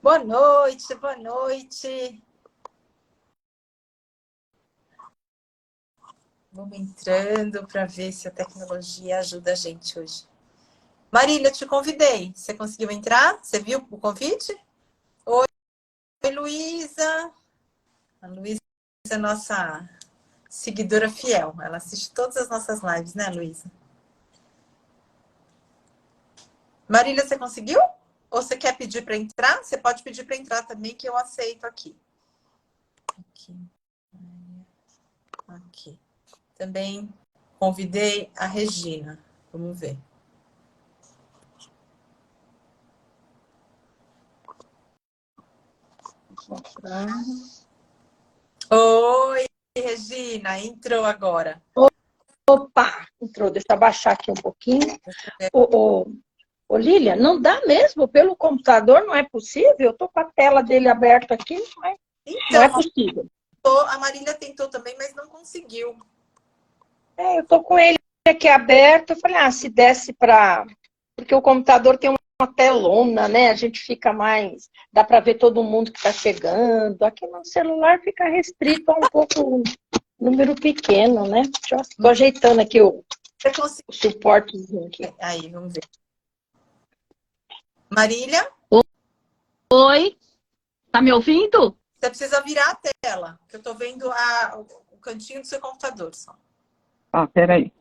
Boa noite, boa noite. Vamos entrando para ver se a tecnologia ajuda a gente hoje. Marília, eu te convidei. Você conseguiu entrar? Você viu o convite? Oi, Luísa. A Luísa é nossa seguidora fiel. Ela assiste todas as nossas lives, né, Luísa? Marília, você conseguiu? Ou você quer pedir para entrar? Você pode pedir para entrar também, que eu aceito aqui. Aqui. Também convidei a Regina. Vamos ver. Oi, Regina. Entrou agora. Opa, entrou. Deixa eu abaixar aqui um pouquinho. Ô, Lília, não dá mesmo pelo computador? Não é possível? Eu tô com a tela dele aberta aqui, não é possível. A Marília tentou também, mas não conseguiu. Eu tô com ele aqui aberto. Eu falei, se desse para... Porque o computador tem uma telona, né? A gente fica mais... Dá para ver todo mundo que está chegando. Aqui no celular fica restrito a um pouco... Número pequeno, né? Estou ajeitando aqui o suportezinho aqui. Aí, vamos ver. Marília? Oi? Tá me ouvindo? Você precisa virar a tela, que eu tô vendo o cantinho do seu computador só. Peraí.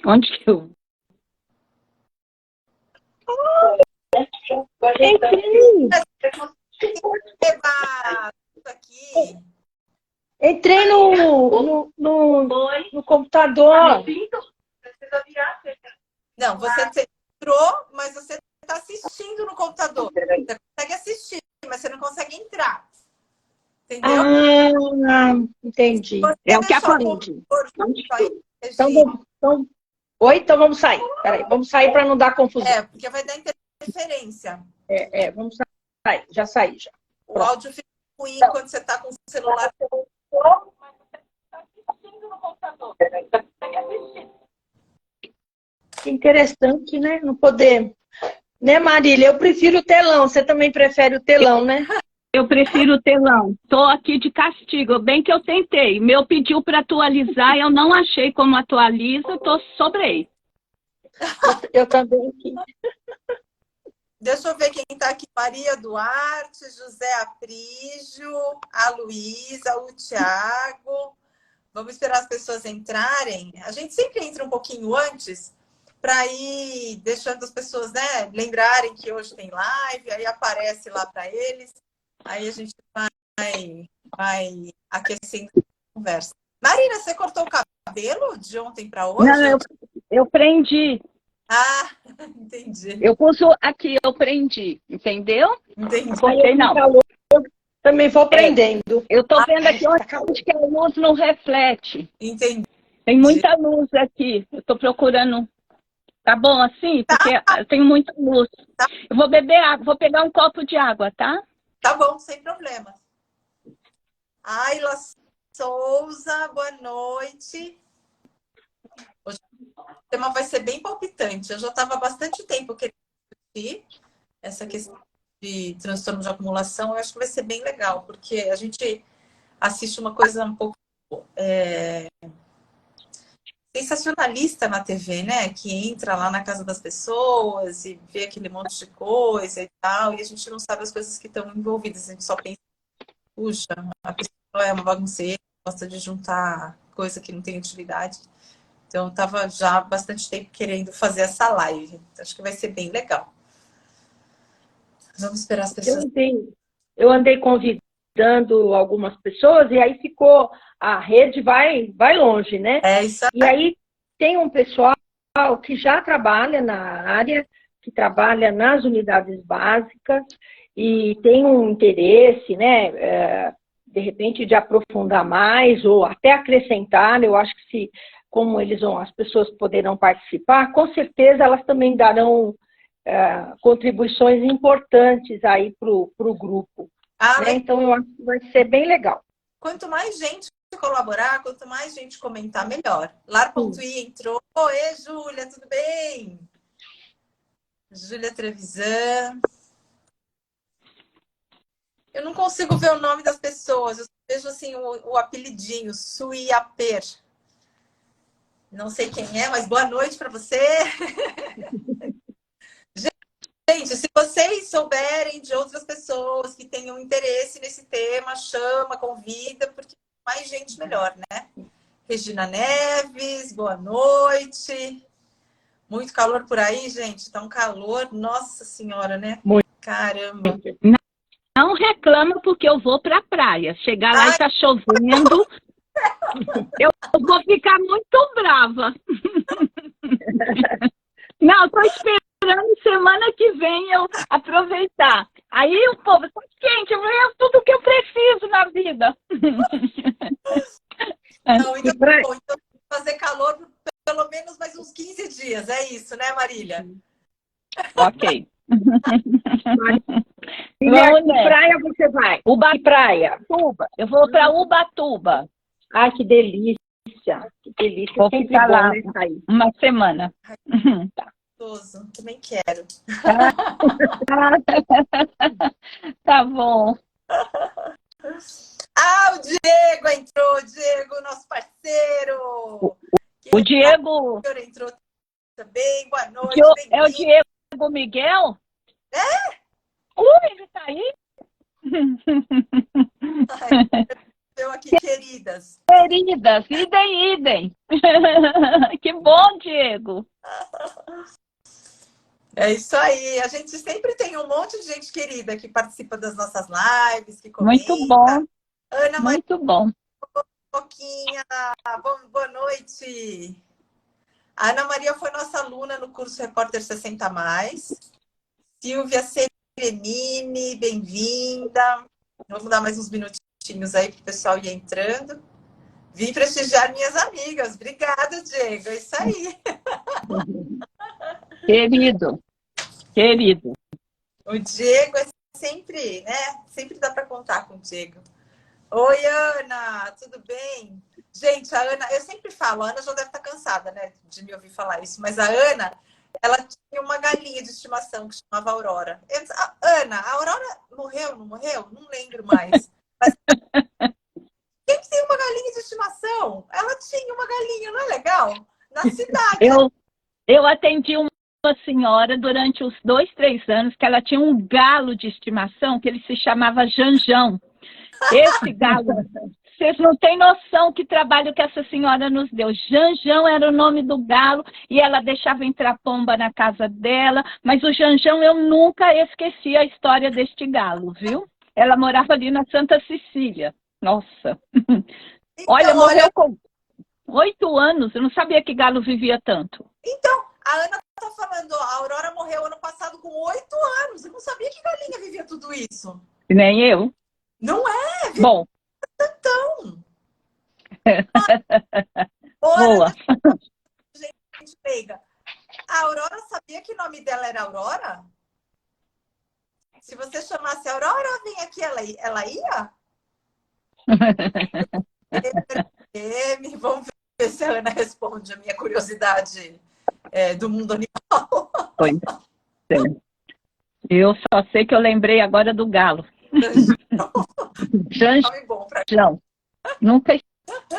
Onde que eu... Entrei no computador. Precisa virar. Não, você entrou, mas você está assistindo no computador. Você consegue assistir, mas você não consegue entrar. Entendeu? Entendi. É o que aprendi. Então vamos sair. Peraí, vamos sair para não dar confusão. Porque vai dar interferência. Vamos sair. Já saí, já. O áudio fica ruim quando você está com o celular. Que interessante, né? Não poder... Né, Marília? Eu prefiro o telão. Você também prefere o telão, né? Eu prefiro o telão. Tô aqui de castigo. Bem que eu tentei. Meu pediu para atualizar, eu não achei como atualiza, tô sobrei. Eu também aqui. Deixa eu ver quem está aqui. Maria Duarte, José Aprígio, a Luísa, o Tiago. Vamos esperar as pessoas entrarem. A gente sempre entra um pouquinho antes para ir deixando as pessoas, né, lembrarem que hoje tem live, aí aparece lá para eles. Aí a gente vai aquecendo a conversa. Marina, você cortou o cabelo de ontem para hoje? Não, eu prendi. Entendi. Eu pus aqui, eu prendi, entendeu? Entendi. Não. Também vou prendendo. Eu tô vendo aqui onde que a luz não reflete. Entendi. Tem muita luz aqui. Eu tô procurando. Tá bom assim? Porque eu tenho muita luz. Eu vou beber água, vou pegar um copo de água, tá? Tá bom, sem problema. Ayla Souza, boa noite. Hoje o tema vai ser bem palpitante. Eu já estava há bastante tempo querendo discutir essa questão de transtorno de acumulação. Eu acho que vai ser bem legal, porque a gente assiste uma coisa um pouco sensacionalista na TV, né? Que entra lá na casa das pessoas e vê aquele monte de coisa e tal, e a gente não sabe as coisas que estão envolvidas. A gente só pensa, puxa, a pessoa é uma bagunceira, gosta de juntar coisa que não tem utilidade. Então, eu estava já há bastante tempo querendo fazer essa live. Acho que vai ser bem legal. Vamos esperar as pessoas. Eu andei convidando algumas pessoas e aí ficou... A rede vai longe, né? Isso aí. E aí tem um pessoal que já trabalha na área, que trabalha nas unidades básicas e tem um interesse, né? De repente, de aprofundar mais ou até acrescentar. Eu acho que como as pessoas poderão participar, com certeza elas também darão contribuições importantes aí para o grupo. Né? Então, eu acho que vai ser bem legal. Quanto mais gente colaborar, quanto mais gente comentar, melhor. Lar.i entrou. Oi, Júlia, tudo bem? Júlia Trevisan. Eu não consigo ver o nome das pessoas. Eu vejo assim o apelidinho, Suiaper. Não sei quem é, mas boa noite para você. Gente, se vocês souberem de outras pessoas que tenham interesse nesse tema, chama, convida, porque mais gente melhor, né? Regina Neves, boa noite. Muito calor por aí, gente. Tá um calor, nossa senhora, né? Muito. Caramba. Não reclama porque eu vou pra praia. Chegar lá e tá chovendo, eu vou ficar muito brava. Não, tô esperando semana que vem eu aproveitar. Aí o povo tá quente, é tudo que eu preciso na vida. Não, então, bom, então fazer calor por pelo menos mais uns 15 dias, é isso, né, Marília? Ok. Marília, que praia você vai? Praia. Ubatuba. Eu vou para Ubatuba. Ai, que delícia. Que delícia. Vou ficar lá uma semana. Tá. Também quero. Tá bom. Ah, o Diego entrou. Diego, nosso parceiro. O Diego... O entrou também. Boa noite. É o Diego Miguel? É? Ele tá aí? Eu aqui, queridas. Queridas, idem. Que bom, Diego. É isso aí. A gente sempre tem um monte de gente querida que participa das nossas lives, que comenta. Muito bom. Ana Maria, muito bom. Boquinha, boa noite. A Ana Maria foi nossa aluna no curso Repórter 60+. Silvia Serenini, bem-vinda. Vamos dar mais uns minutinhos aí para o pessoal ir entrando. Vim prestigiar minhas amigas. Obrigada, Diego. É isso aí. Querido. O Diego é sempre, né? Sempre dá para contar com o Diego. Oi, Ana, tudo bem? Gente, a Ana, eu sempre falo, a Ana já deve estar cansada, né, de me ouvir falar isso, mas a Ana, ela tinha uma galinha de estimação que chamava Aurora. Eu disse, Ana, a Aurora morreu, não morreu? Não lembro mais. Mas quem que tem uma galinha de estimação? Ela tinha uma galinha, não é legal? Na cidade. Eu atendi uma senhora durante os 2, 3 anos que ela tinha um galo de estimação que ele se chamava Janjão. Esse galo, vocês não têm noção que trabalho que essa senhora nos deu. Janjão era o nome do galo e ela deixava entrar pomba na casa dela, mas o Janjão eu nunca esqueci a história deste galo, viu? Ela morava ali na Santa Cecília. Nossa. Então, olha, morreu com 8 anos, eu não sabia que galo vivia tanto. Então, a Ana tá falando, a Aurora morreu ano passado com 8 anos. Eu não sabia que galinha vivia tudo isso. Nem eu. Não é? Bom. Então. Boa. Gente, pega. A Aurora sabia que o nome dela era Aurora? Se você chamasse Aurora, vem aqui, ela ia? Vamos ver se a Ana responde a minha curiosidade do mundo animal. Eu só sei que eu lembrei agora do galo. Janjão. Nunca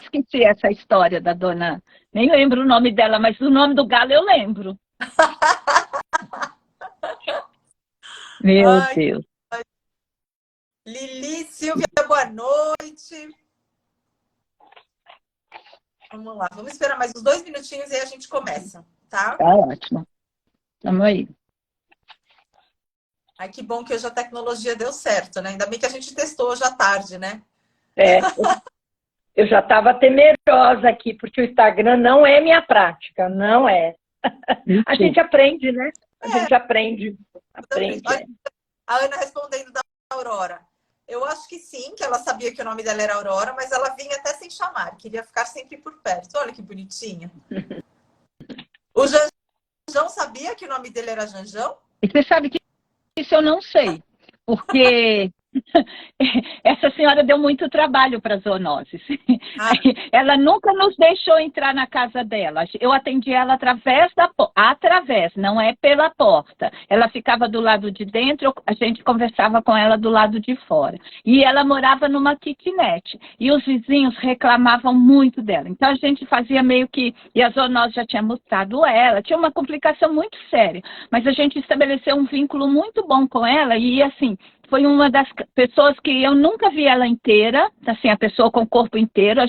esqueci essa história da dona. Nem lembro o nome dela, mas o nome do galo eu lembro. Meu Deus. Lili, Silvia, boa noite. Vamos lá, vamos esperar mais uns 2 minutinhos e aí a gente começa, tá? Tá ótimo. Vamos aí. Ai, que bom que hoje a tecnologia deu certo, né? Ainda bem que a gente testou hoje à tarde, né? Eu já estava temerosa aqui, porque o Instagram não é minha prática, não é. A gente aprende, né? A gente aprende. Olha, a Ana respondendo da Aurora. Eu acho que sim, que ela sabia que o nome dela era Aurora, mas ela vinha até sem chamar, queria ficar sempre por perto. Olha que bonitinha. O Janjão sabia que o nome dele era Janjão? E você sabe que isso eu não sei, porque Essa senhora deu muito trabalho para as zoonoses. Ah. Ela nunca nos deixou entrar na casa dela. Eu atendi ela através da porta. Através, não é pela porta. Ela ficava do lado de dentro, a gente conversava com ela do lado de fora. E ela morava numa kitnet. E os vizinhos reclamavam muito dela. Então a gente fazia meio que... E a zoonose já tinha mutado ela. Tinha uma complicação muito séria. Mas a gente estabeleceu um vínculo muito bom com ela. E assim... Foi uma das pessoas que eu nunca vi ela inteira, assim, a pessoa com o corpo inteiro.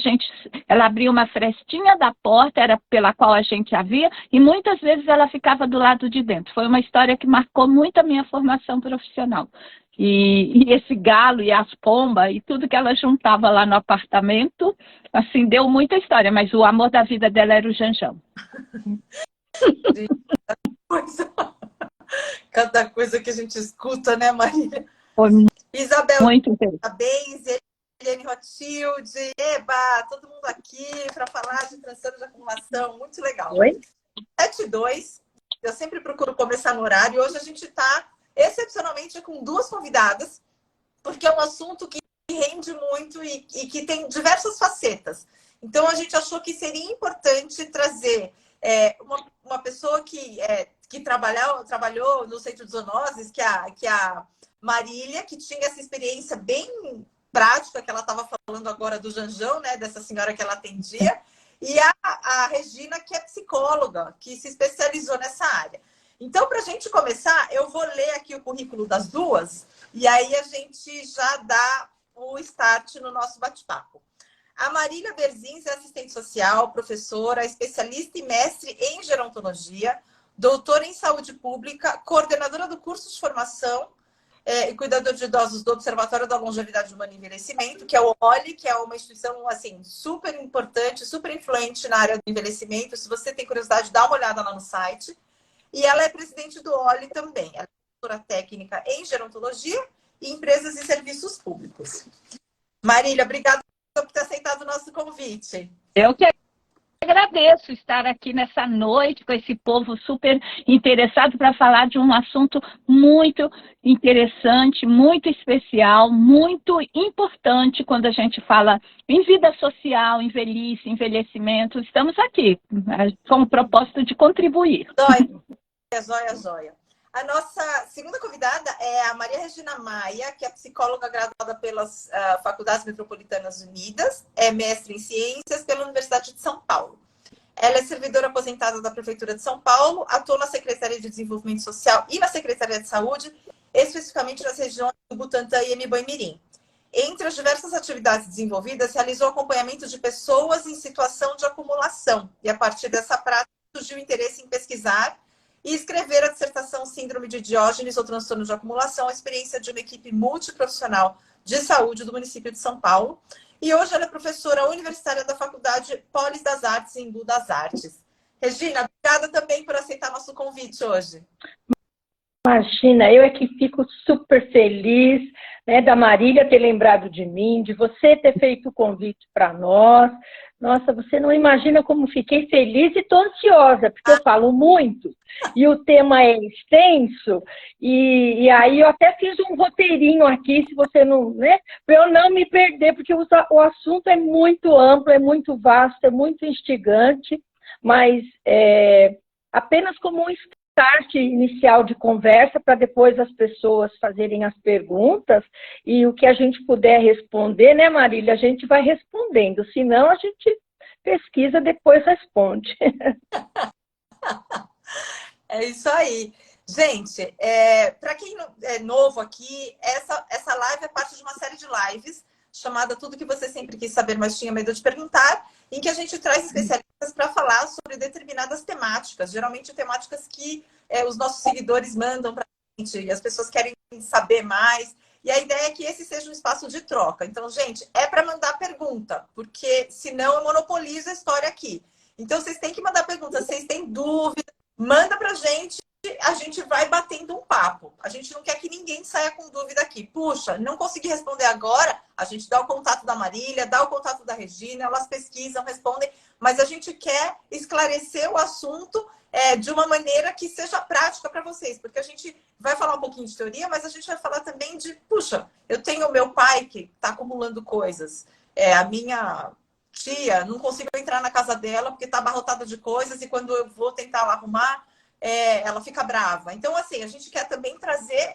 Ela abria uma frestinha da porta, era pela qual a gente a via, e muitas vezes ela ficava do lado de dentro. Foi uma história que marcou muito a minha formação profissional. E esse galo e as pombas e tudo que ela juntava lá no apartamento, assim, deu muita história, mas o amor da vida dela era o Janjão. Cada coisa que a gente escuta, né, Marília? Foi Isabel, muito interessante. parabéns, Eliane Rothschild, eba, todo mundo aqui para falar de transtorno de acumulação, muito legal. Oi? 7:02, eu sempre procuro começar no horário, e hoje a gente está excepcionalmente com 2 convidadas, porque é um assunto que rende muito e que tem diversas facetas. Então a gente achou que seria importante trazer uma pessoa que trabalhou no Centro de Zoonoses, que a Marília, que tinha essa experiência bem prática, que ela estava falando agora do Janjão, né, dessa senhora que ela atendia, e a Regina, que é psicóloga, que se especializou nessa área. Então, para a gente começar, eu vou ler aqui o currículo das duas, e aí a gente já dá o start no nosso bate-papo. A Marília Berzins é assistente social, professora, especialista e mestre em gerontologia, doutora em saúde pública, coordenadora do curso de formação e cuidador de idosos do Observatório da Longevidade Humana e Envelhecimento, que é o OLI, que é uma instituição assim, super importante, super influente na área do envelhecimento. Se você tem curiosidade, dá uma olhada lá no site. E ela é presidente do OLI também. Ela é doutora técnica em gerontologia e empresas e serviços públicos. Marília, obrigada por ter aceitado o nosso convite. Eu que agradeço estar aqui nessa noite com esse povo super interessado para falar de um assunto muito interessante, muito especial, muito importante quando a gente fala em vida social, em velhice, envelhecimento. Estamos aqui com o propósito de contribuir. Joia. A nossa segunda convidada é a Maria Regina Maia, que é psicóloga graduada pelas Faculdades Metropolitanas Unidas, é mestre em ciências pela Universidade de São Paulo. Ela é servidora aposentada da Prefeitura de São Paulo, atua na Secretaria de Desenvolvimento Social e na Secretaria de Saúde, especificamente nas regiões do Butantã e Embu-Mirim. Entre as diversas atividades desenvolvidas, realizou acompanhamento de pessoas em situação de acumulação, e a partir dessa prática surgiu o interesse em pesquisar e escrever a dissertação Síndrome de Diógenes ou Transtorno de Acumulação, a experiência de uma equipe multiprofissional de saúde do município de São Paulo. E hoje ela é professora universitária da Faculdade Polis das Artes em Embu das Artes. Regina, obrigada também por aceitar nosso convite hoje. Imagina, eu é que fico super feliz, né, da Marília ter lembrado de mim, de você ter feito o convite para nós. Nossa, você não imagina como fiquei feliz e estou ansiosa, porque eu falo muito e o tema é extenso, e aí eu até fiz um roteirinho aqui, se você não, né, para eu não me perder, porque o assunto é muito amplo, é muito vasto, é muito instigante, mas apenas como um start inicial de conversa para depois as pessoas fazerem as perguntas e o que a gente puder responder, né, Marília, a gente vai respondendo, senão a gente pesquisa, depois responde. É isso aí. Gente, para quem é novo aqui, essa live é parte de uma série de lives chamada Tudo que você sempre quis saber, mas tinha medo de perguntar, em que a gente traz especialistas para falar sobre determinadas temáticas, geralmente temáticas que os nossos seguidores mandam para a gente, e as pessoas querem saber mais. E a ideia é que esse seja um espaço de troca. Então, gente, é para mandar pergunta, porque senão eu monopolizo a história aqui. Então, vocês têm que mandar pergunta, vocês têm dúvida, manda para a gente vai batendo um papo. A gente não quer que ninguém saia com dúvida aqui. Puxa, não consegui responder agora, a gente dá o contato da Marília, dá o contato da Regina, elas pesquisam, respondem, mas a gente quer esclarecer o assunto de uma maneira que seja prática para vocês, porque a gente vai falar um pouquinho de teoria, mas a gente vai falar também de, puxa, eu tenho o meu pai que está acumulando coisas, a minha tia, não consigo entrar na casa dela porque está abarrotada de coisas e quando eu vou tentar arrumar, ela fica brava. Então, assim, a gente quer também trazer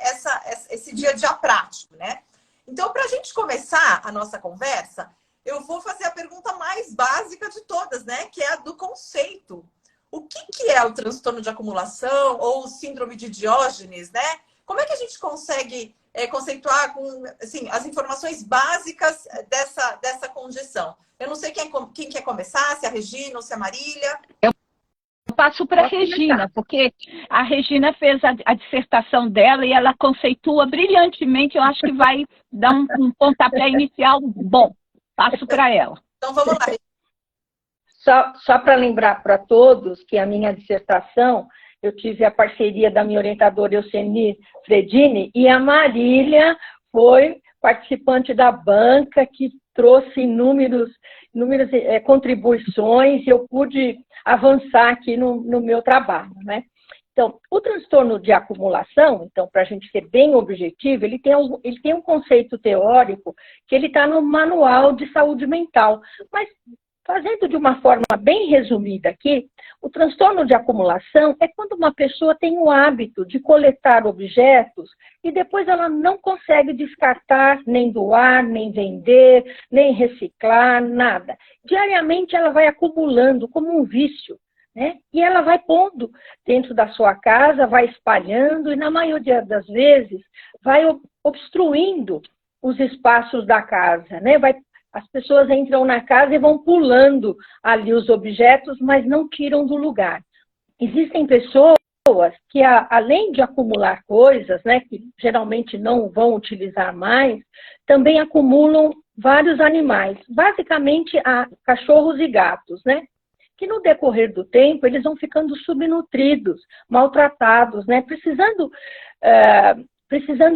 esse dia a dia prático, né? Então, para a gente começar a nossa conversa, eu vou fazer a pergunta mais básica de todas, né? Que é a do conceito. O que é o transtorno de acumulação ou síndrome de Diógenes, né? Como é que a gente consegue conceituar com assim, as informações básicas dessa condição? Eu não sei quem quer começar, se é a Regina ou se é a Marília. Eu passo para a Regina, porque a Regina fez a dissertação dela e ela conceitua brilhantemente. Eu acho que vai dar um pontapé inicial bom. Passo para ela. Então, vamos lá. Só para lembrar para todos que a minha dissertação, eu tive a parceria da minha orientadora Eugenie Fredini e a Marília foi participante da banca que trouxe inúmeras contribuições e eu pude avançar aqui no meu trabalho, né? Então, o transtorno de acumulação, então, para a gente ser bem objetivo, ele tem um conceito teórico que ele está no Manual de Saúde Mental. Mas, fazendo de uma forma bem resumida aqui, o transtorno de acumulação é quando uma pessoa tem o hábito de coletar objetos e depois ela não consegue descartar, nem doar, nem vender, nem reciclar, nada. Diariamente ela vai acumulando como um vício, né? E ela vai pondo dentro da sua casa, vai espalhando e, na maioria das vezes, vai obstruindo os espaços da casa, né? As pessoas entram na casa e vão pulando ali os objetos, mas não tiram do lugar. Existem pessoas que, além de acumular coisas, né, que geralmente não vão utilizar mais, também acumulam vários animais, basicamente cachorros e gatos, né? Que no decorrer do tempo eles vão ficando subnutridos, maltratados, né? Precisando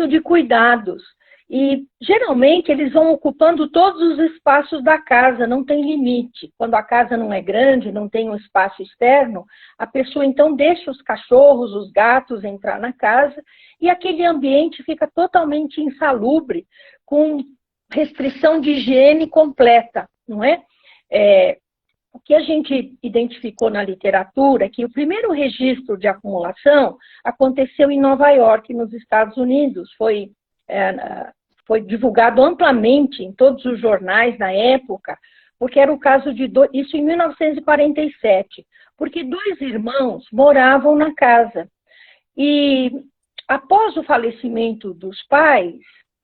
de cuidados. E geralmente eles vão ocupando todos os espaços da casa, não tem limite. Quando a casa não é grande, não tem um espaço externo, a pessoa então deixa os cachorros, os gatos entrar na casa e aquele ambiente fica totalmente insalubre, com restrição de higiene completa, não é? O que a gente identificou na literatura é que o primeiro registro de acumulação aconteceu em Nova York, nos Estados Unidos. Foi divulgado amplamente em todos os jornais na época, porque era o caso isso em 1947, porque 2 irmãos moravam na casa. E após o falecimento dos pais,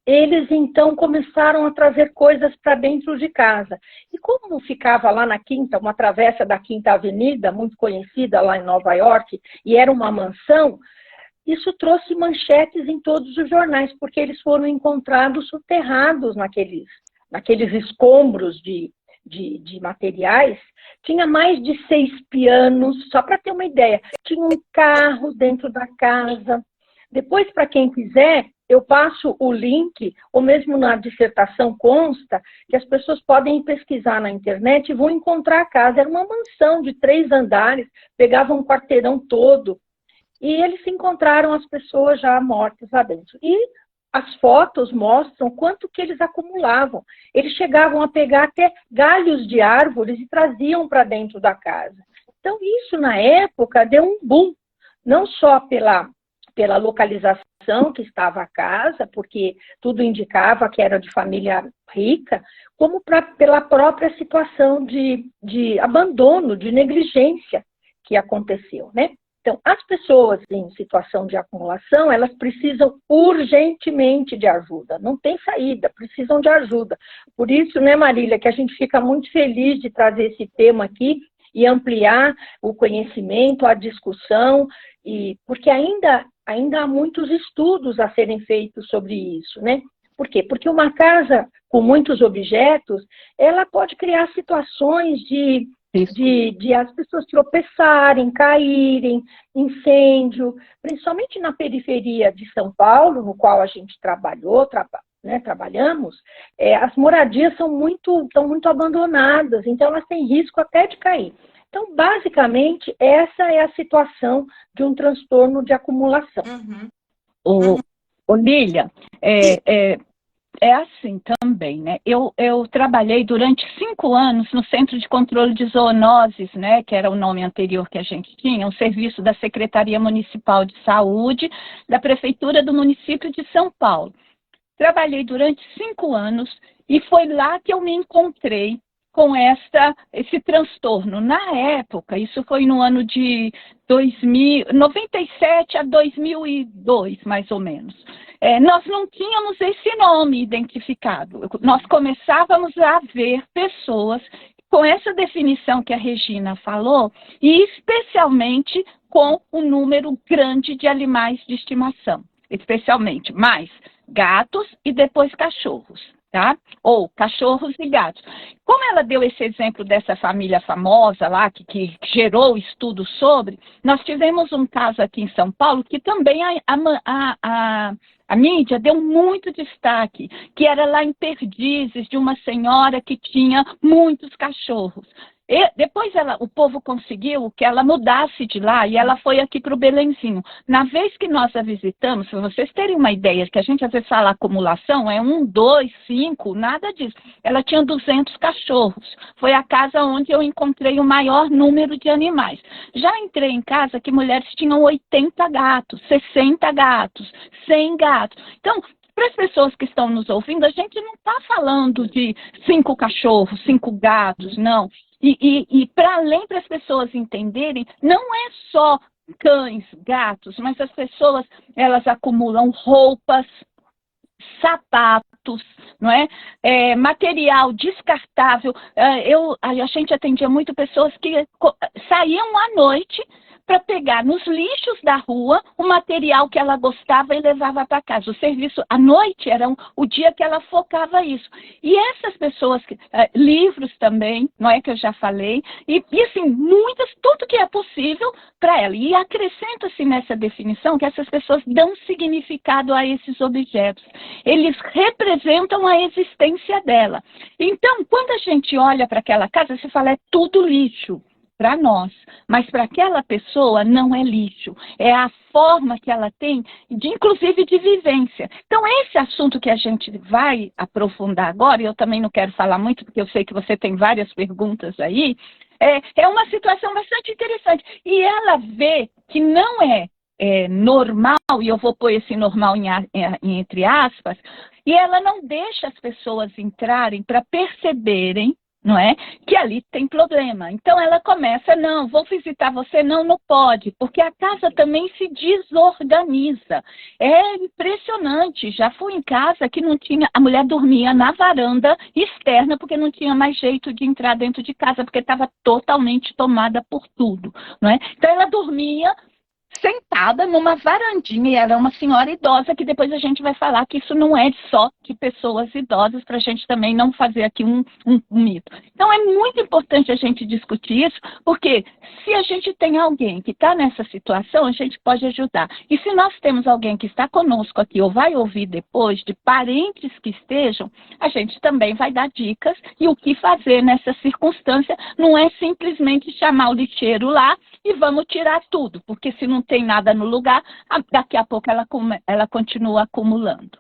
eles então começaram a trazer coisas para dentro de casa. E como ficava lá na Quinta, uma travessa da Quinta Avenida, muito conhecida lá em Nova York, e era uma mansão, isso trouxe manchetes em todos os jornais, porque eles foram encontrados soterrados naqueles escombros de materiais. Tinha mais de 6 pianos, só para ter uma ideia. Tinha um carro dentro da casa. Depois, para quem quiser, eu passo o link, ou mesmo na dissertação consta, que as pessoas podem pesquisar na internet e vão encontrar a casa. Era uma mansão de 3 andares, pegava um quarteirão todo. E eles encontraram as pessoas já mortas lá dentro. E as fotos mostram quanto que eles acumulavam. Eles chegavam a pegar até galhos de árvores e traziam para dentro da casa. Então, isso, na época, deu um boom. Não só pela localização que estava a casa, porque tudo indicava que era de família rica, como pela própria situação de abandono, de negligência que aconteceu, né? Então, as pessoas em situação de acumulação, elas precisam urgentemente de ajuda. Não tem saída, precisam de ajuda. Por isso, né, Marília, que a gente fica muito feliz de trazer esse tema aqui e ampliar o conhecimento, a discussão, porque ainda há muitos estudos a serem feitos sobre isso, né? Por quê? Porque uma casa com muitos objetos, ela pode criar situações de as pessoas tropeçarem, caírem, incêndio, principalmente na periferia de São Paulo, no qual a gente trabalhamos, as moradias estão muito abandonadas, então elas têm risco até de cair. Então, basicamente, essa é a situação de um transtorno de acumulação. Ô, Lília, é assim também, né? Eu trabalhei durante 5 anos no Centro de Controle de Zoonoses, né? Que era o nome anterior que a gente tinha, um serviço da Secretaria Municipal de Saúde da Prefeitura do município de São Paulo. Trabalhei durante 5 anos e foi lá que eu me encontrei com esse transtorno. Na época, isso foi no ano de 97 a 2002, mais ou menos. Nós não tínhamos esse nome identificado. Nós começávamos a ver pessoas com essa definição que a Regina falou, e especialmente com o número grande de animais de estimação, especialmente mais gatos e depois cachorros, tá? Ou cachorros e gatos. Como ela deu esse exemplo dessa família famosa lá, que gerou estudo sobre, nós tivemos um caso aqui em São Paulo que também a mídia deu muito destaque, que era lá em Perdizes, de uma senhora que tinha muitos cachorros. E depois o povo conseguiu que ela mudasse de lá e ela foi aqui para o Belenzinho. Na vez que nós a visitamos, para vocês terem uma ideia, que a gente às vezes fala acumulação, é 1, 2, 5, nada disso. Ela tinha 200 cachorros. Foi a casa onde eu encontrei o maior número de animais. Já entrei em casa que mulheres tinham 80 gatos, 60 gatos, 100 gatos. Então, para as pessoas que estão nos ouvindo, a gente não está falando de 5 cachorros, 5 gatos, não. E para além, para as pessoas entenderem, não é só cães, gatos, mas as pessoas, elas acumulam roupas, sapatos, não é? Material descartável. A gente atendia muito pessoas que saíam à noite para pegar nos lixos da rua o material que ela gostava e levava para casa. O serviço à noite era o dia que ela focava isso. E essas pessoas, livros também, não é que eu já falei, e assim, muitas, tudo que é possível para ela. E acrescenta-se nessa definição que essas pessoas dão significado a esses objetos. Eles representam a existência dela. Então, quando a gente olha para aquela casa, você fala, é tudo lixo para nós, mas para aquela pessoa não é lixo, é a forma que ela tem, inclusive de vivência. Então, esse assunto que a gente vai aprofundar agora, e eu também não quero falar muito, porque eu sei que você tem várias perguntas aí, é uma situação bastante interessante. E ela vê que não é normal, e eu vou pôr esse normal entre aspas, e ela não deixa as pessoas entrarem para perceberem, não é? Que ali tem problema. Então ela começa, não, vou visitar você, não pode, porque a casa também se desorganiza. É impressionante, já fui em casa que não tinha, a mulher dormia na varanda externa porque não tinha mais jeito de entrar dentro de casa, porque estava totalmente tomada por tudo, não é? Então ela dormia sentada numa varandinha, e ela é uma senhora idosa, que depois a gente vai falar que isso não é só de pessoas idosas, para a gente também não fazer aqui um mito. Então é muito importante a gente discutir isso, porque se a gente tem alguém que está nessa situação, a gente pode ajudar. E se nós temos alguém que está conosco aqui, ou vai ouvir depois, de parentes que estejam, a gente também vai dar dicas, e o que fazer nessa circunstância não é simplesmente chamar o lixeiro lá e vamos tirar tudo, porque se não tem nada no lugar, daqui a pouco ela continua acumulando.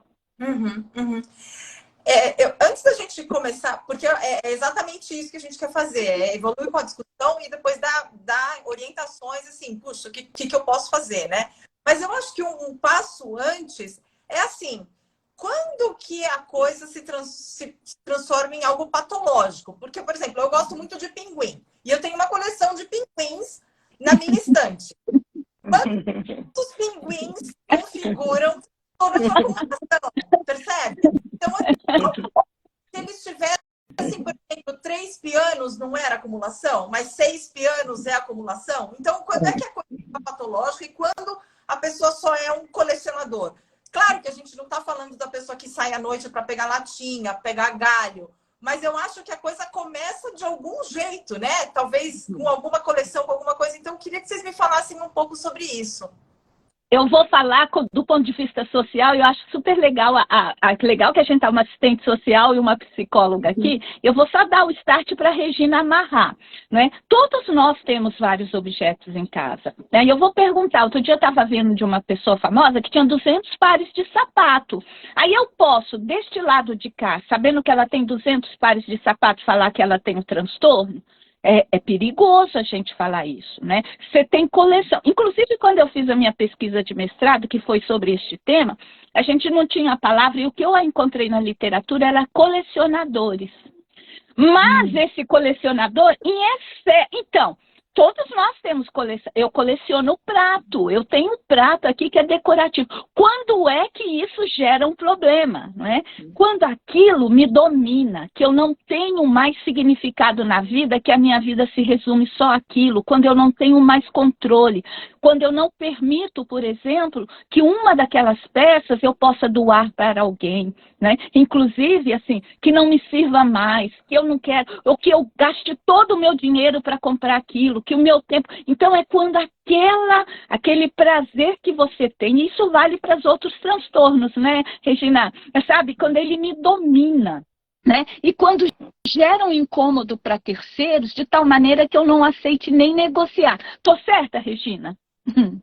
Antes da gente começar, porque é exatamente isso que a gente quer fazer, evoluir com a discussão e depois dar orientações, assim, puxa, o que eu posso fazer, né? Mas eu acho que um passo antes é assim, quando que a coisa se transforma em algo patológico? Porque, por exemplo, eu gosto muito de pinguim, e eu tenho uma coleção de pinguins na minha estante. Quantos pinguins configuram toda a sua acumulação? Percebe? Então, se eles tivessem, por exemplo, 3 pianos não era acumulação, mas 6 pianos é acumulação? Então, quando é que a coisa é patológica e quando a pessoa só é um colecionador? Claro que a gente não está falando da pessoa que sai à noite para pegar latinha, pegar galho, mas eu acho que a coisa começa de algum jeito, né? Talvez com alguma coleção, com alguma coisa. Então, eu queria que vocês me falassem um pouco sobre isso. Eu vou falar do ponto de vista social, eu acho super legal, legal que a gente está uma assistente social e uma psicóloga aqui. Eu vou só dar o start para a Regina amarrar, né? Todos nós temos vários objetos em casa, né? E eu vou perguntar, outro dia eu estava vendo de uma pessoa famosa que tinha 200 pares de sapato. Aí eu posso, deste lado de cá, sabendo que ela tem 200 pares de sapato, falar que ela tem um transtorno? É perigoso a gente falar isso, né? Você tem coleção. Inclusive, quando eu fiz a minha pesquisa de mestrado, que foi sobre este tema, a gente não tinha a palavra, e o que eu encontrei na literatura era colecionadores. Mas esse colecionador, então, todos nós temos coleção. Eu coleciono prato. Eu tenho um prato aqui que é decorativo. Quando é que isso gera um problema, não é? Quando aquilo me domina, que eu não tenho mais significado na vida, que a minha vida se resume só àquilo. Quando eu não tenho mais controle. Quando eu não permito, por exemplo, que uma daquelas peças eu possa doar para alguém, né? Inclusive, assim, que não me sirva mais, que eu não quero, ou que eu gaste todo o meu dinheiro para comprar aquilo, que o meu tempo... Então, é quando aquele prazer que você tem, e isso vale para os outros transtornos, né, Regina? Sabe, quando ele me domina, né? E quando gera um incômodo para terceiros, de tal maneira que eu não aceite nem negociar. Tô certa, Regina?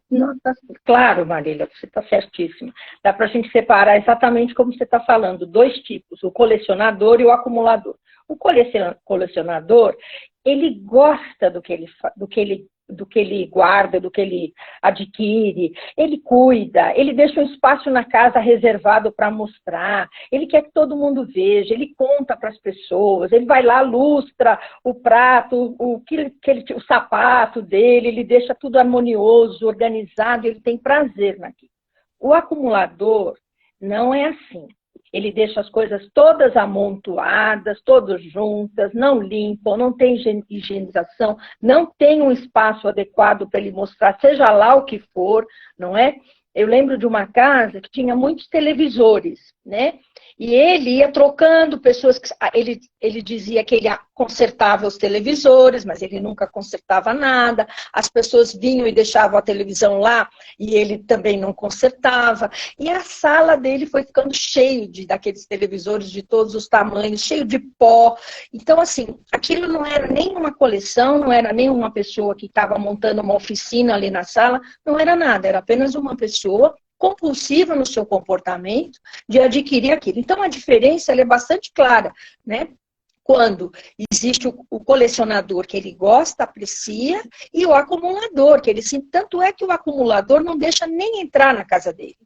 Não, claro, Marília, você está certíssima. Dá para a gente separar exatamente como você está falando, dois tipos, o colecionador e o acumulador. O colecionador, ele gosta do que ele guarda, do que ele adquire, ele cuida, ele deixa um espaço na casa reservado para mostrar, ele quer que todo mundo veja, ele conta para as pessoas, ele vai lá, lustra o prato, o sapato dele, ele deixa tudo harmonioso, organizado, ele tem prazer naquilo. O acumulador não é assim. Ele deixa as coisas todas amontoadas, todas juntas, não limpa, não tem higienização, não tem um espaço adequado para ele mostrar, seja lá o que for, não é? Eu lembro de uma casa que tinha muitos televisores, né? E ele ia trocando pessoas que... Ele dizia que ele consertava os televisores, mas ele nunca consertava nada. As pessoas vinham e deixavam a televisão lá e ele também não consertava. E a sala dele foi ficando cheio daqueles televisores de todos os tamanhos, cheio de pó. Então, assim, aquilo não era nem uma coleção, não era nem uma pessoa que estava montando uma oficina ali na sala, não era nada, era apenas uma pessoa compulsiva no seu comportamento de adquirir aquilo. Então, a diferença ela é bastante clara, né? Quando existe o colecionador que ele gosta, aprecia, e o acumulador, que ele sim, tanto é que o acumulador não deixa nem entrar na casa dele.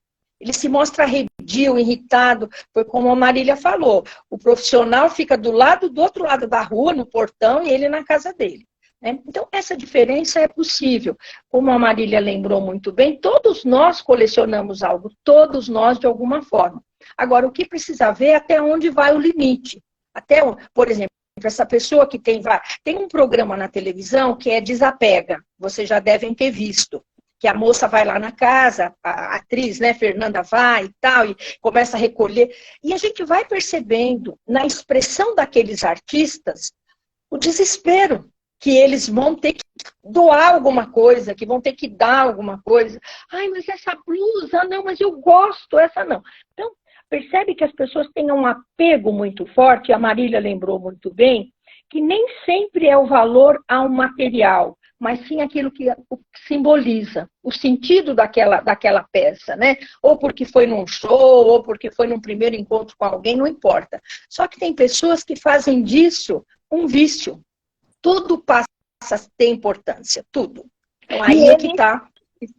Ele se mostra arredio, irritado, foi como a Marília falou, o profissional fica do outro lado da rua, no portão, e ele na casa dele. Então, essa diferença é possível. Como a Marília lembrou muito bem, todos nós colecionamos algo, todos nós de alguma forma. Agora, o que precisa ver é até onde vai o limite. Por exemplo, essa pessoa que tem um programa na televisão que é Desapega, vocês já devem ter visto. Que a moça vai lá na casa, a atriz, né, Fernanda vai e tal, e começa a recolher. E a gente vai percebendo, na expressão daqueles artistas, o desespero. Que eles vão ter que doar alguma coisa, que vão ter que dar alguma coisa. Ai, mas essa blusa, não, mas eu gosto, essa não. Então, percebe que as pessoas têm um apego muito forte, a Marília lembrou muito bem, que nem sempre é o valor ao material, mas sim aquilo que simboliza, o sentido daquela peça, né? Ou porque foi num show, ou porque foi num primeiro encontro com alguém, não importa. Só que tem pessoas que fazem disso um vício. Tudo passa a ter importância, tudo. Então, aí é que está.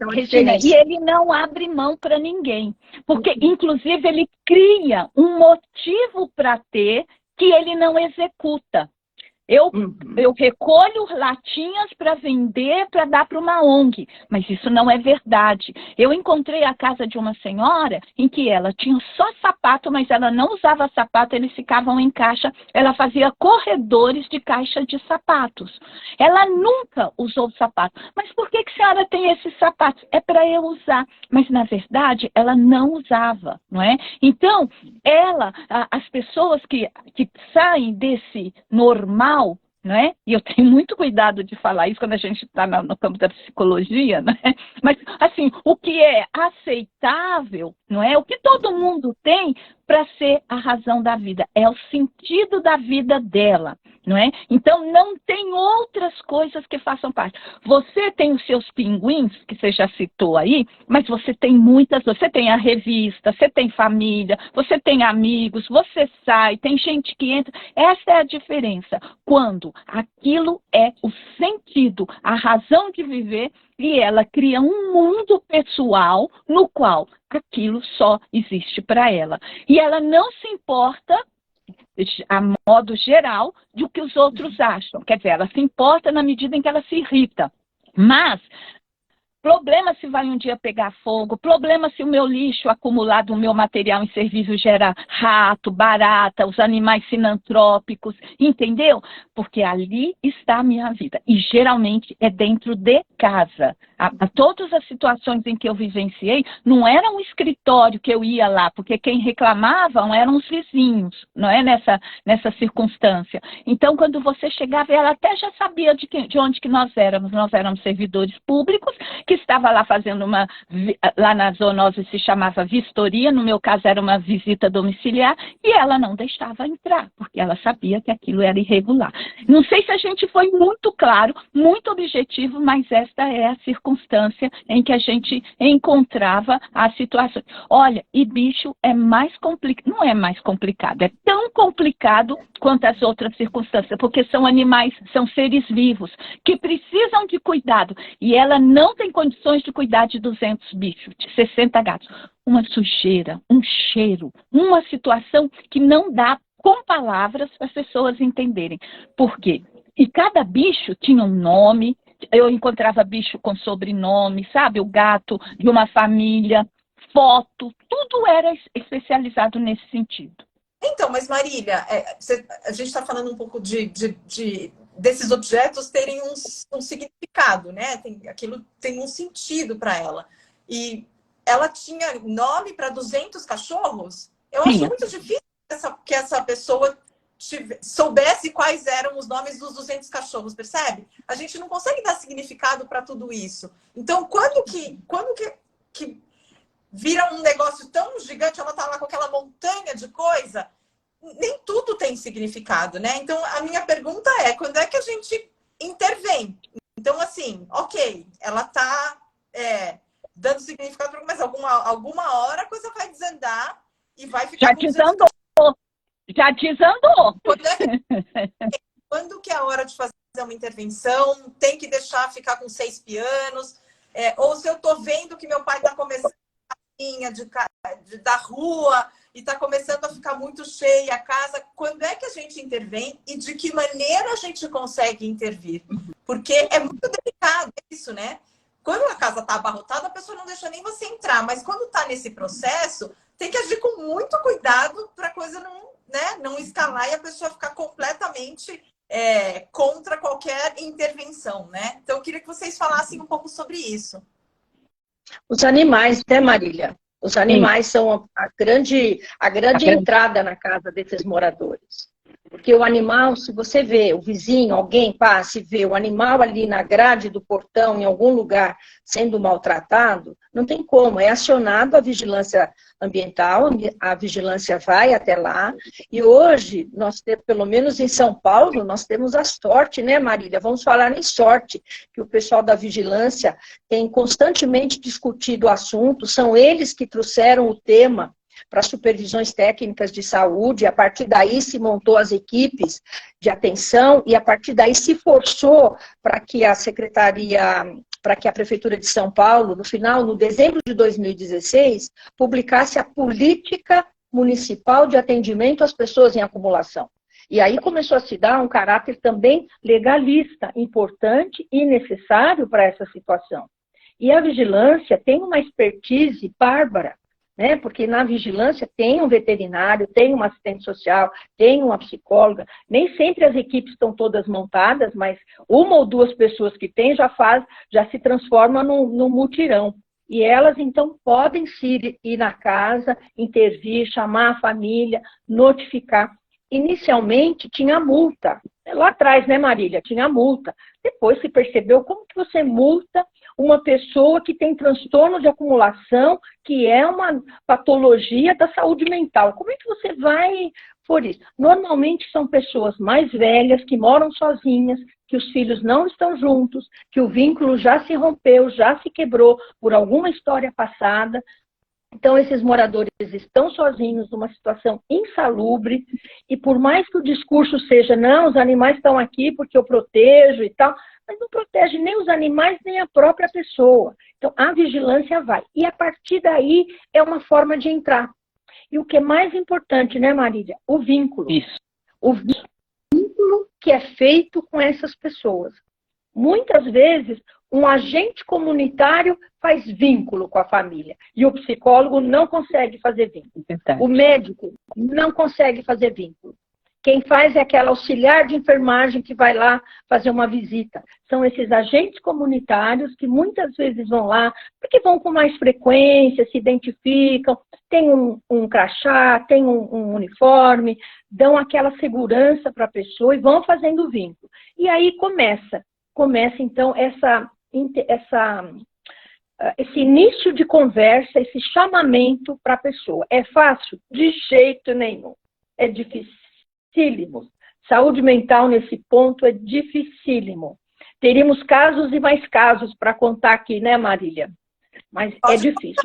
Regina, e ele não abre mão para ninguém. Porque, inclusive, ele cria um motivo para ter que ele não executa. Eu recolho latinhas para vender, para dar para uma ONG, mas isso não é verdade. Eu encontrei a casa de uma senhora em que ela tinha só sapato, mas ela não usava sapato, eles ficavam em caixa, ela fazia corredores de caixa de sapatos. Ela nunca usou sapato. Mas por que a senhora tem esses sapatos? É para eu usar. Mas, na verdade, ela não usava, não é? Então, as pessoas que saem desse normal, não é? E eu tenho muito cuidado de falar isso quando a gente está no campo da psicologia, né? Mas, assim, o que é aceitável, não é? O que todo mundo tem para ser a razão da vida, é o sentido da vida dela, não é? Então não tem outras coisas que façam parte. Você tem os seus pinguins, que você já citou aí, mas você tem muitas, você tem a revista, você tem família, você tem amigos, você sai, tem gente que entra. Essa é a diferença, quando aquilo é o sentido, a razão de viver, e ela cria um mundo pessoal no qual aquilo só existe para ela. E ela não se importa, a modo geral, do que os outros acham. Quer dizer, ela se importa na medida em que ela se irrita. Mas problema se vai um dia pegar fogo, problema se o meu lixo acumulado, o meu material em serviço gera rato, barata, os animais sinantrópicos, entendeu? Porque ali está a minha vida. E geralmente é dentro de casa. Todas as situações em que eu vivenciei, não era um escritório que eu ia lá, porque quem reclamavam eram os vizinhos, não é nessa circunstância. Então, quando você chegava, ela até já sabia de onde que nós éramos. Nós éramos servidores públicos, que estava lá fazendo lá na zoonose se chamava vistoria, no meu caso era uma visita domiciliar, e ela não deixava entrar, porque ela sabia que aquilo era irregular. Não sei se a gente foi muito claro, muito objetivo, mas esta é a circunstância em que a gente encontrava as situações. Olha, e bicho é mais complicado, não é mais complicado, é tão complicado quanto as outras circunstâncias, porque são animais, são seres vivos, que precisam de cuidado, e ela não tem condições de cuidar de 200 bichos, de 60 gatos. Uma sujeira, um cheiro, uma situação que não dá com palavras para as pessoas entenderem. Por quê? E cada bicho tinha um nome, eu encontrava bicho com sobrenome, sabe? O gato de uma família, foto, tudo era especializado nesse sentido. Então, mas Marília, a gente está falando um pouco desses objetos terem um significado, né? Aquilo tem um sentido para ela. E ela tinha nome para 200 cachorros? Eu acho muito difícil que essa pessoa soubesse quais eram os nomes dos 200 cachorros, percebe? A gente não consegue dar significado para tudo isso. Então, quando que vira um negócio tão gigante, ela tá lá com aquela montanha de coisa, nem tudo tem significado, né? Então, a minha pergunta é, quando é que a gente intervém? Então, assim, ok, ela tá dando significado, mas alguma hora a coisa vai desandar e vai ficar... Já desandou! Já desandou! Quando que é a hora de fazer uma intervenção? Tem que deixar ficar com 6 pianos? Ou se eu tô vendo que meu pai tá começando da rua e está começando a ficar muito cheia a casa, quando é que a gente intervém e de que maneira a gente consegue intervir? Porque é muito delicado isso, né? Quando a casa está abarrotada, a pessoa não deixa nem você entrar, mas quando está nesse processo, tem que agir com muito cuidado para a coisa não escalar e a pessoa ficar completamente contra qualquer intervenção, né? Então, eu queria que vocês falassem um pouco sobre isso. Os animais, né, Marília? Os animais são a grande entrada na casa desses moradores. Porque o animal, se você vê o vizinho, alguém passa e vê o animal ali na grade do portão, em algum lugar, sendo maltratado, não tem como. É acionado a vigilância ambiental, a vigilância vai até lá. E hoje, nós temos, pelo menos em São Paulo, nós temos a sorte, né, Marília? Vamos falar em sorte, que o pessoal da vigilância tem constantemente discutido o assunto, são eles que trouxeram o tema para supervisões técnicas de saúde, a partir daí se montou as equipes de atenção e a partir daí se forçou para que a Prefeitura de São Paulo, no dezembro de 2016, publicasse a política municipal de atendimento às pessoas em acumulação. E aí começou a se dar um caráter também legalista, importante e necessário para essa situação. E a vigilância tem uma expertise bárbara, né? Porque na vigilância tem um veterinário, tem uma assistente social, tem uma psicóloga. Nem sempre as equipes estão todas montadas, mas uma ou duas pessoas que tem já se transforma num mutirão. E elas, então, podem ir na casa, intervir, chamar a família, notificar. Inicialmente, tinha multa. Lá atrás, né, Marília? Tinha multa. Depois se percebeu como que você multa uma pessoa que tem transtorno de acumulação, que é uma patologia da saúde mental. Como é que você vai por isso? Normalmente são pessoas mais velhas, que moram sozinhas, que os filhos não estão juntos, que o vínculo já se rompeu, já se quebrou por alguma história passada. Então, esses moradores estão sozinhos, numa situação insalubre, e por mais que o discurso seja, não, os animais estão aqui porque eu protejo e tal, mas não protege nem os animais, nem a própria pessoa. Então, a vigilância vai. E a partir daí, é uma forma de entrar. E o que é mais importante, né, Marília? O vínculo. Isso. O vínculo que é feito com essas pessoas. Muitas vezes, um agente comunitário faz vínculo com a família e o psicólogo não consegue fazer vínculo. Verdade. O médico não consegue fazer vínculo. Quem faz é aquela auxiliar de enfermagem que vai lá fazer uma visita. São esses agentes comunitários que muitas vezes vão lá, porque vão com mais frequência, se identificam, tem um crachá, tem um uniforme, dão aquela segurança para a pessoa e vão fazendo vínculo. E aí começa então esse início de conversa, esse chamamento para a pessoa. É fácil? De jeito nenhum. É dificílimo. Saúde mental nesse ponto é dificílimo. Teríamos casos e mais casos para contar aqui, né, Marília? Mas é difícil.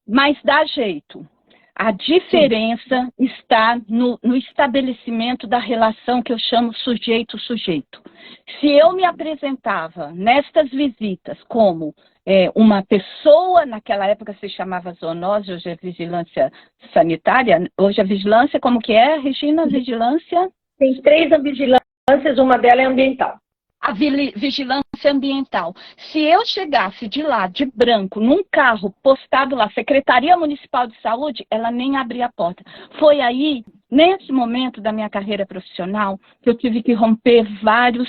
Mas dá jeito. A diferença está no estabelecimento da relação que eu chamo sujeito-sujeito. Se eu me apresentava nestas visitas como uma pessoa, naquela época se chamava zoonose, hoje é vigilância sanitária, hoje a vigilância, como que é, Regina? Vigilância? Tem 3 vigilâncias, uma delas é ambiental. A vigilância ambiental. Se eu chegasse de lá, de branco, num carro postado lá, Secretaria Municipal de Saúde, ela nem abria a porta. Foi aí, nesse momento da minha carreira profissional, que eu tive que romper várias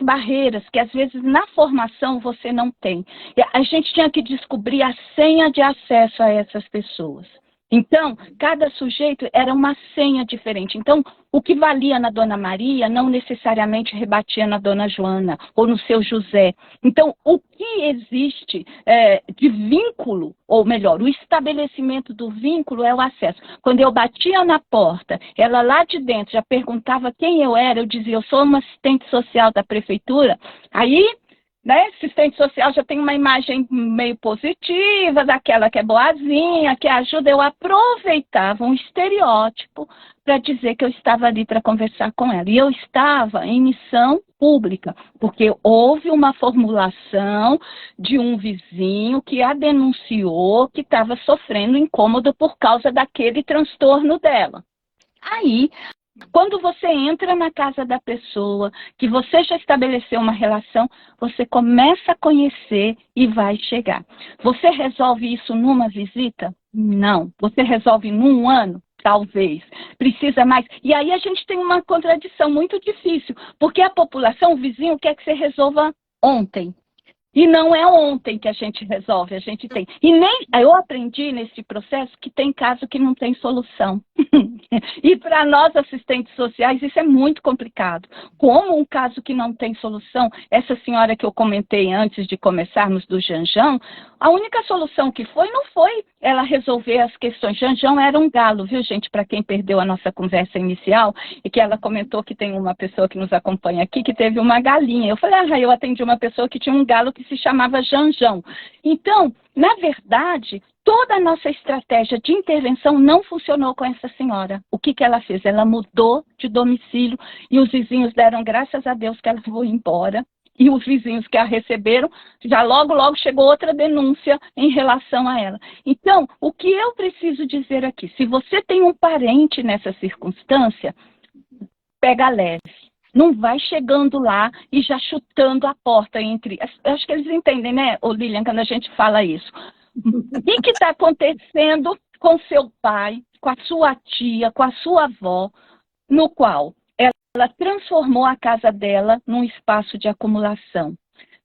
barreiras que às vezes na formação você não tem. A gente tinha que descobrir a senha de acesso a essas pessoas. Então, cada sujeito era uma senha diferente. Então, o que valia na Dona Maria não necessariamente rebatia na Dona Joana ou no seu José. Então, o que existe de vínculo, ou melhor, o estabelecimento do vínculo é o acesso. Quando eu batia na porta, ela lá de dentro já perguntava quem eu era, eu dizia, eu sou uma assistente social da prefeitura. Aí, né, assistente social já tem uma imagem meio positiva, daquela que é boazinha, que ajuda. Eu aproveitava um estereótipo para dizer que eu estava ali para conversar com ela. E eu estava em missão pública, porque houve uma formulação de um vizinho que a denunciou que estava sofrendo incômodo por causa daquele transtorno dela. Aí, quando você entra na casa da pessoa, que você já estabeleceu uma relação, você começa a conhecer e vai chegar. Você resolve isso numa visita? Não. Você resolve num ano? Talvez. Precisa mais. E aí a gente tem uma contradição muito difícil, porque a população, o vizinho, quer que você resolva ontem. E não é ontem que a gente resolve, a gente tem. E nem eu aprendi nesse processo que tem caso que não tem solução. E para nós, assistentes sociais, isso é muito complicado. Como um caso que não tem solução, essa senhora que eu comentei antes de começarmos do Janjão, a única solução que não foi ela resolver as questões. Janjão era um galo, viu, gente? Para quem perdeu a nossa conversa inicial, e que ela comentou que tem uma pessoa que nos acompanha aqui que teve uma galinha. Eu falei, eu atendi uma pessoa que tinha um galo que se chamava Janjão. Então, na verdade, toda a nossa estratégia de intervenção não funcionou com essa senhora. O que ela fez? Ela mudou de domicílio e os vizinhos deram graças a Deus que ela foi embora. E os vizinhos que a receberam, já logo chegou outra denúncia em relação a ela. Então, o que eu preciso dizer aqui? Se você tem um parente nessa circunstância, pega leve. Não vai chegando lá e já chutando a porta entre... Acho que eles entendem, né, Lilian, quando a gente fala isso. O que está acontecendo com seu pai, com a sua tia, com a sua avó, no qual ela transformou a casa dela num espaço de acumulação?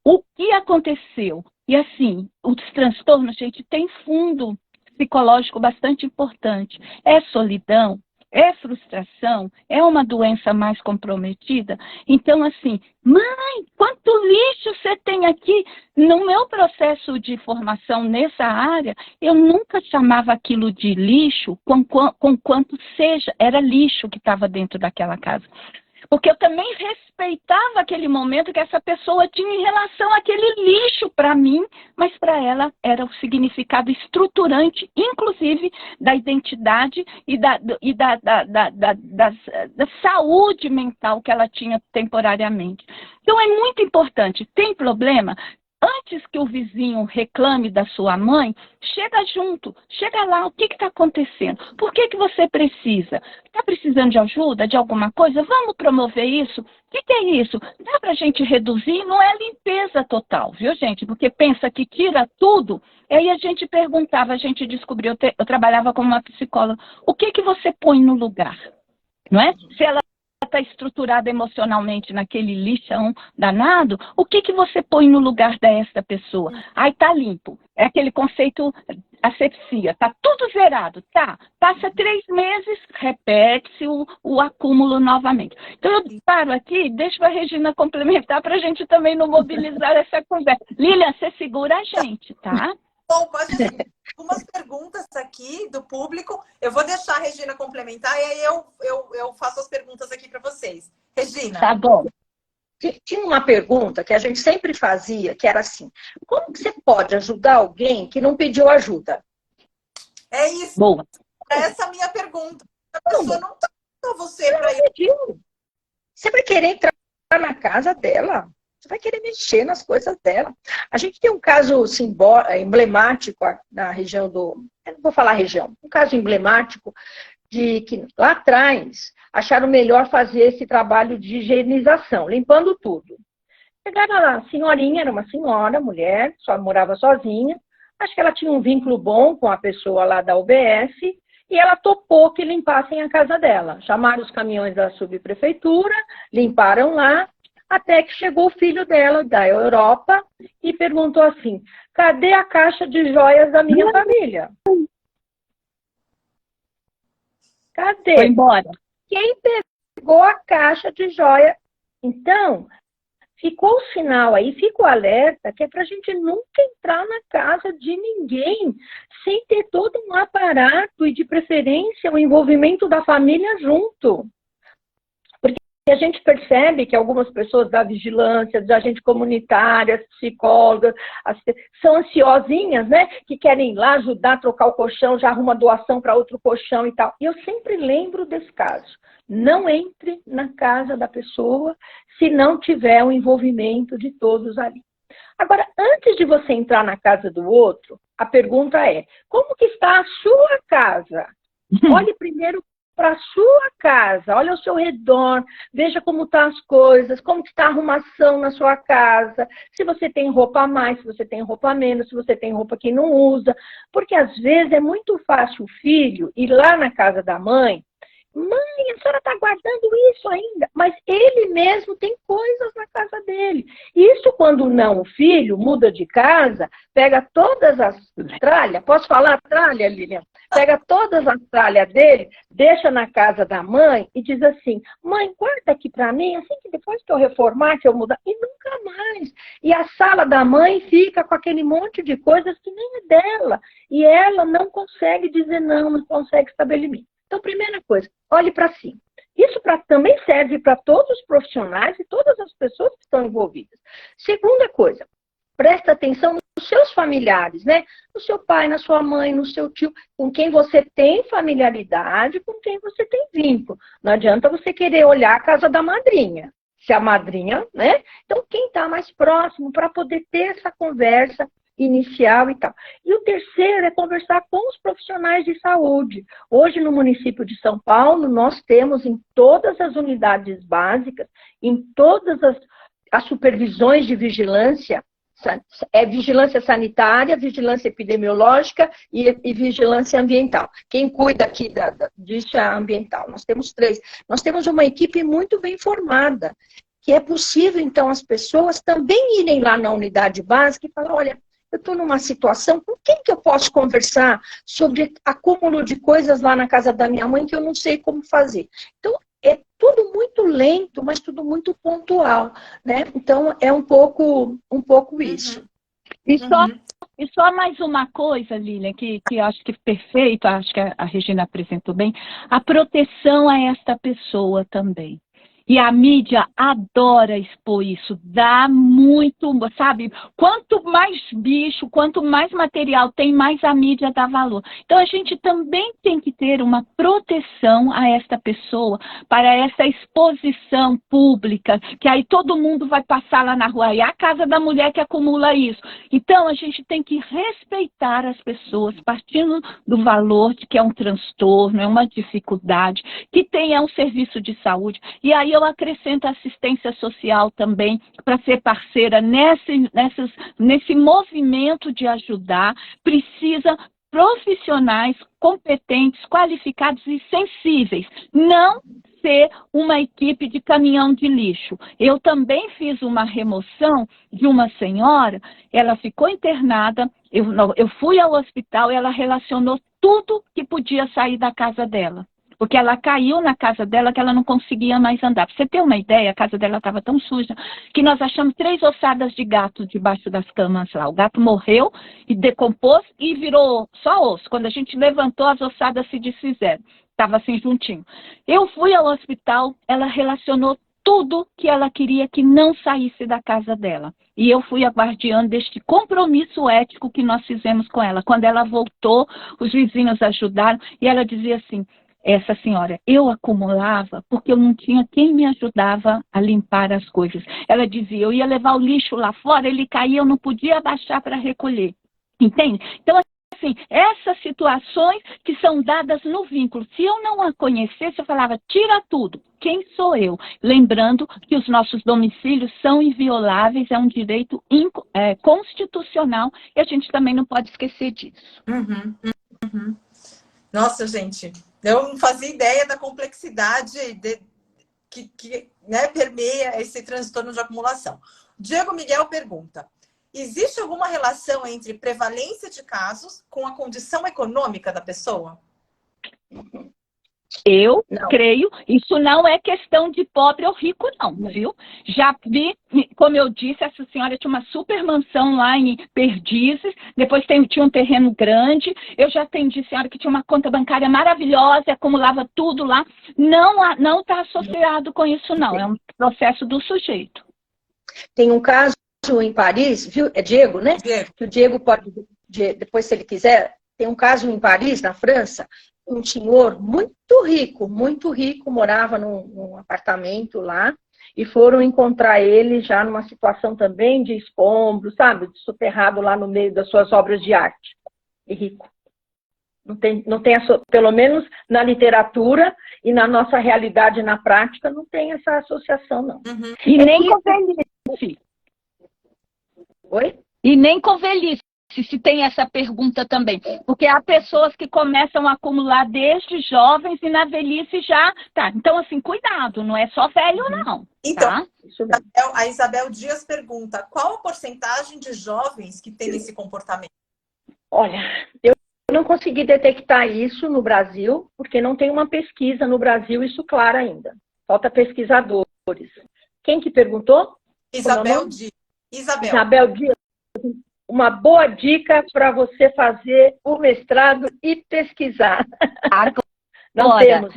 O que aconteceu? E assim, os transtornos, gente, tem fundo psicológico bastante importante. É solidão? é frustração, é uma doença mais comprometida. Então, assim, mãe, quanto lixo você tem aqui? No meu processo de formação nessa área, eu nunca chamava aquilo de lixo com quanto seja, era lixo que estava dentro daquela casa. Porque eu também respeitava aquele momento que essa pessoa tinha em relação àquele lixo para mim, mas para ela era o significado estruturante, inclusive da identidade e da saúde mental que ela tinha temporariamente. Então é muito importante. Tem problema? Antes que o vizinho reclame da sua mãe, chega junto, chega lá, o que está acontecendo? Por que você precisa? Está precisando de ajuda, de alguma coisa? Vamos promover isso? O que é isso? Dá para a gente reduzir? Não é limpeza total, viu, gente? Porque pensa que tira tudo. E aí a gente perguntava, a gente descobriu, eu trabalhava como uma psicóloga, o que você põe no lugar? Não é? Se ela está estruturada emocionalmente naquele lixão danado, o que você põe no lugar dessa pessoa? Ai, tá limpo. É aquele conceito asepsia. Tá tudo zerado. Tá. Passa 3 meses, repete-se o acúmulo novamente. Então, eu paro aqui, deixo a Regina complementar para a gente também não mobilizar essa conversa. Lilian, você segura a gente, tá? Bom, pode ser algumas perguntas aqui do público. Eu vou deixar a Regina complementar e aí eu faço as perguntas aqui para vocês. Regina. Tá bom. Tinha uma pergunta que a gente sempre fazia, que era assim: como que você pode ajudar alguém que não pediu ajuda? É isso. Boa. Essa é a minha pergunta. A pessoa não está com você para ir. Você vai querer entrar na casa dela? Você vai querer mexer nas coisas dela. A gente tem um caso emblemático na região do... Eu não vou falar região. Um caso emblemático de que lá atrás acharam melhor fazer esse trabalho de higienização, limpando tudo. Chegaram lá, a senhorinha, era uma senhora, mulher, só morava sozinha. Acho que ela tinha um vínculo bom com a pessoa lá da UBS e ela topou que limpassem a casa dela. Chamaram os caminhões da subprefeitura, limparam lá. Até que chegou o filho dela, da Europa, e perguntou assim: cadê a caixa de joias da minha família? Cadê? Foi embora. Quem pegou a caixa de joia? Então, ficou o sinal aí, fica o alerta, que é para a gente nunca entrar na casa de ninguém sem ter todo um aparato e, de preferência, o envolvimento da família junto. E a gente percebe que algumas pessoas da vigilância, da agente comunitária, as psicólogas, são ansiosinhas, né? Que querem ir lá ajudar a trocar o colchão, já arruma doação para outro colchão e tal. E eu sempre lembro desse caso. Não entre na casa da pessoa se não tiver o envolvimento de todos ali. Agora, antes de você entrar na casa do outro, a pergunta é: como que está a sua casa? Olhe primeiro para a sua casa, olha ao seu redor, veja como estão as coisas, como está a arrumação na sua casa, se você tem roupa a mais, se você tem roupa a menos, se você tem roupa que não usa, porque às vezes é muito fácil o filho ir lá na casa da mãe: mãe, a senhora está guardando isso ainda, mas ele mesmo tem coisas na casa dele. Isso quando não, o filho muda de casa, pega todas as tralhas, posso falar tralha, Lilian? Pega todas as tralhas dele, deixa na casa da mãe e diz assim: mãe, guarda aqui para mim, assim que depois que eu reformar, que eu mudar, e nunca mais. E a sala da mãe fica com aquele monte de coisas que nem é dela. E ela não consegue dizer não consegue estabelecer limite. Então, primeira coisa, olhe para si. Isso também serve para todos os profissionais e todas as pessoas que estão envolvidas. Segunda coisa, presta atenção nos seus familiares, né? No seu pai, na sua mãe, no seu tio, com quem você tem familiaridade, com quem você tem vínculo. Não adianta você querer olhar a casa da madrinha. Se a madrinha, né? Então, quem está mais próximo para poder ter essa conversa inicial e tal. E o terceiro é conversar com os profissionais de saúde. Hoje, no município de São Paulo, nós temos em todas as unidades básicas, em todas as supervisões de vigilância, vigilância sanitária, vigilância epidemiológica e vigilância ambiental. Quem cuida aqui disso é a ambiental. Nós temos 3. Nós temos uma equipe muito bem formada, que é possível, então, as pessoas também irem lá na unidade básica e falar: olha, eu estou numa situação, com quem que eu posso conversar sobre acúmulo de coisas lá na casa da minha mãe que eu não sei como fazer? Então, é tudo muito lento, mas tudo muito pontual, né? Então, é um pouco isso. E só mais uma coisa, Lilian, que acho que perfeito, acho que a Regina apresentou bem, a proteção a esta pessoa também. E a mídia adora expor isso, dá muito, sabe? Quanto mais bicho, quanto mais material tem, mais a mídia dá valor. Então a gente também tem que ter uma proteção a esta pessoa para essa exposição pública, que aí todo mundo vai passar lá na rua, e é a casa da mulher que acumula isso. Então a gente tem que respeitar as pessoas, partindo do valor de que é um transtorno, é uma dificuldade, que tem um serviço de saúde, e aí eu acrescento a assistência social também para ser parceira nesse movimento de ajudar. Precisa profissionais competentes, qualificados e sensíveis. Não ser uma equipe de caminhão de lixo. Eu também fiz uma remoção de uma senhora, ela ficou internada, eu fui ao hospital e ela relacionou tudo que podia sair da casa dela. Porque ela caiu na casa dela que ela não conseguia mais andar. Para você ter uma ideia, a casa dela estava tão suja que nós achamos 3 ossadas de gato debaixo das camas lá. O gato morreu e decompôs e virou só osso. Quando a gente levantou, as ossadas se desfizeram. Estava assim juntinho. Eu fui ao hospital, ela relacionou tudo que ela queria que não saísse da casa dela. E eu fui a guardiã deste compromisso ético que nós fizemos com ela. Quando ela voltou, os vizinhos ajudaram e ela dizia assim: essa senhora, eu acumulava porque eu não tinha quem me ajudava a limpar as coisas. Ela dizia, eu ia levar o lixo lá fora, ele caía, eu não podia abaixar para recolher. Entende? Então, assim, essas situações que são dadas no vínculo. Se eu não a conhecesse, eu falava, tira tudo. Quem sou eu? Lembrando que os nossos domicílios são invioláveis, é um direito constitucional e a gente também não pode esquecer disso. Nossa, gente, eu não fazia ideia da complexidade que né, permeia esse transtorno de acumulação. Diego Miguel pergunta, existe alguma relação entre prevalência de casos com a condição econômica da pessoa? Eu creio, isso não é questão de pobre ou rico, não, viu? Já vi, como eu disse, essa senhora tinha uma super mansão lá em Perdizes, depois tinha um terreno grande, eu já atendi senhora que tinha uma conta bancária maravilhosa, acumulava tudo lá. Não está associado com isso, não, é um processo do sujeito. Tem um caso em Paris, viu? É Diego, né? Diego. Que o Diego pode, depois se ele quiser, tem um caso em Paris, na França, um senhor muito rico, morava num apartamento lá, e foram encontrar ele já numa situação também de escombro, sabe? Soterrado lá no meio das suas obras de arte. E rico. Não tem pelo menos na literatura e na nossa realidade na prática, não tem essa associação, não. E nem com velhice. Oi? E nem com velhice. Se tem essa pergunta também. Porque há pessoas que começam a acumular desde jovens e na velhice já... Tá, então, assim, cuidado, não é só velho, não. Então, tá? a Isabel Dias pergunta, qual a porcentagem de jovens que tem esse comportamento? Olha, eu não consegui detectar isso no Brasil, porque não tem uma pesquisa no Brasil, isso claro ainda. Falta pesquisadores. Quem que perguntou? Isabel Dias. Isabel Dias. Uma boa dica para você fazer o mestrado e pesquisar. Não temos.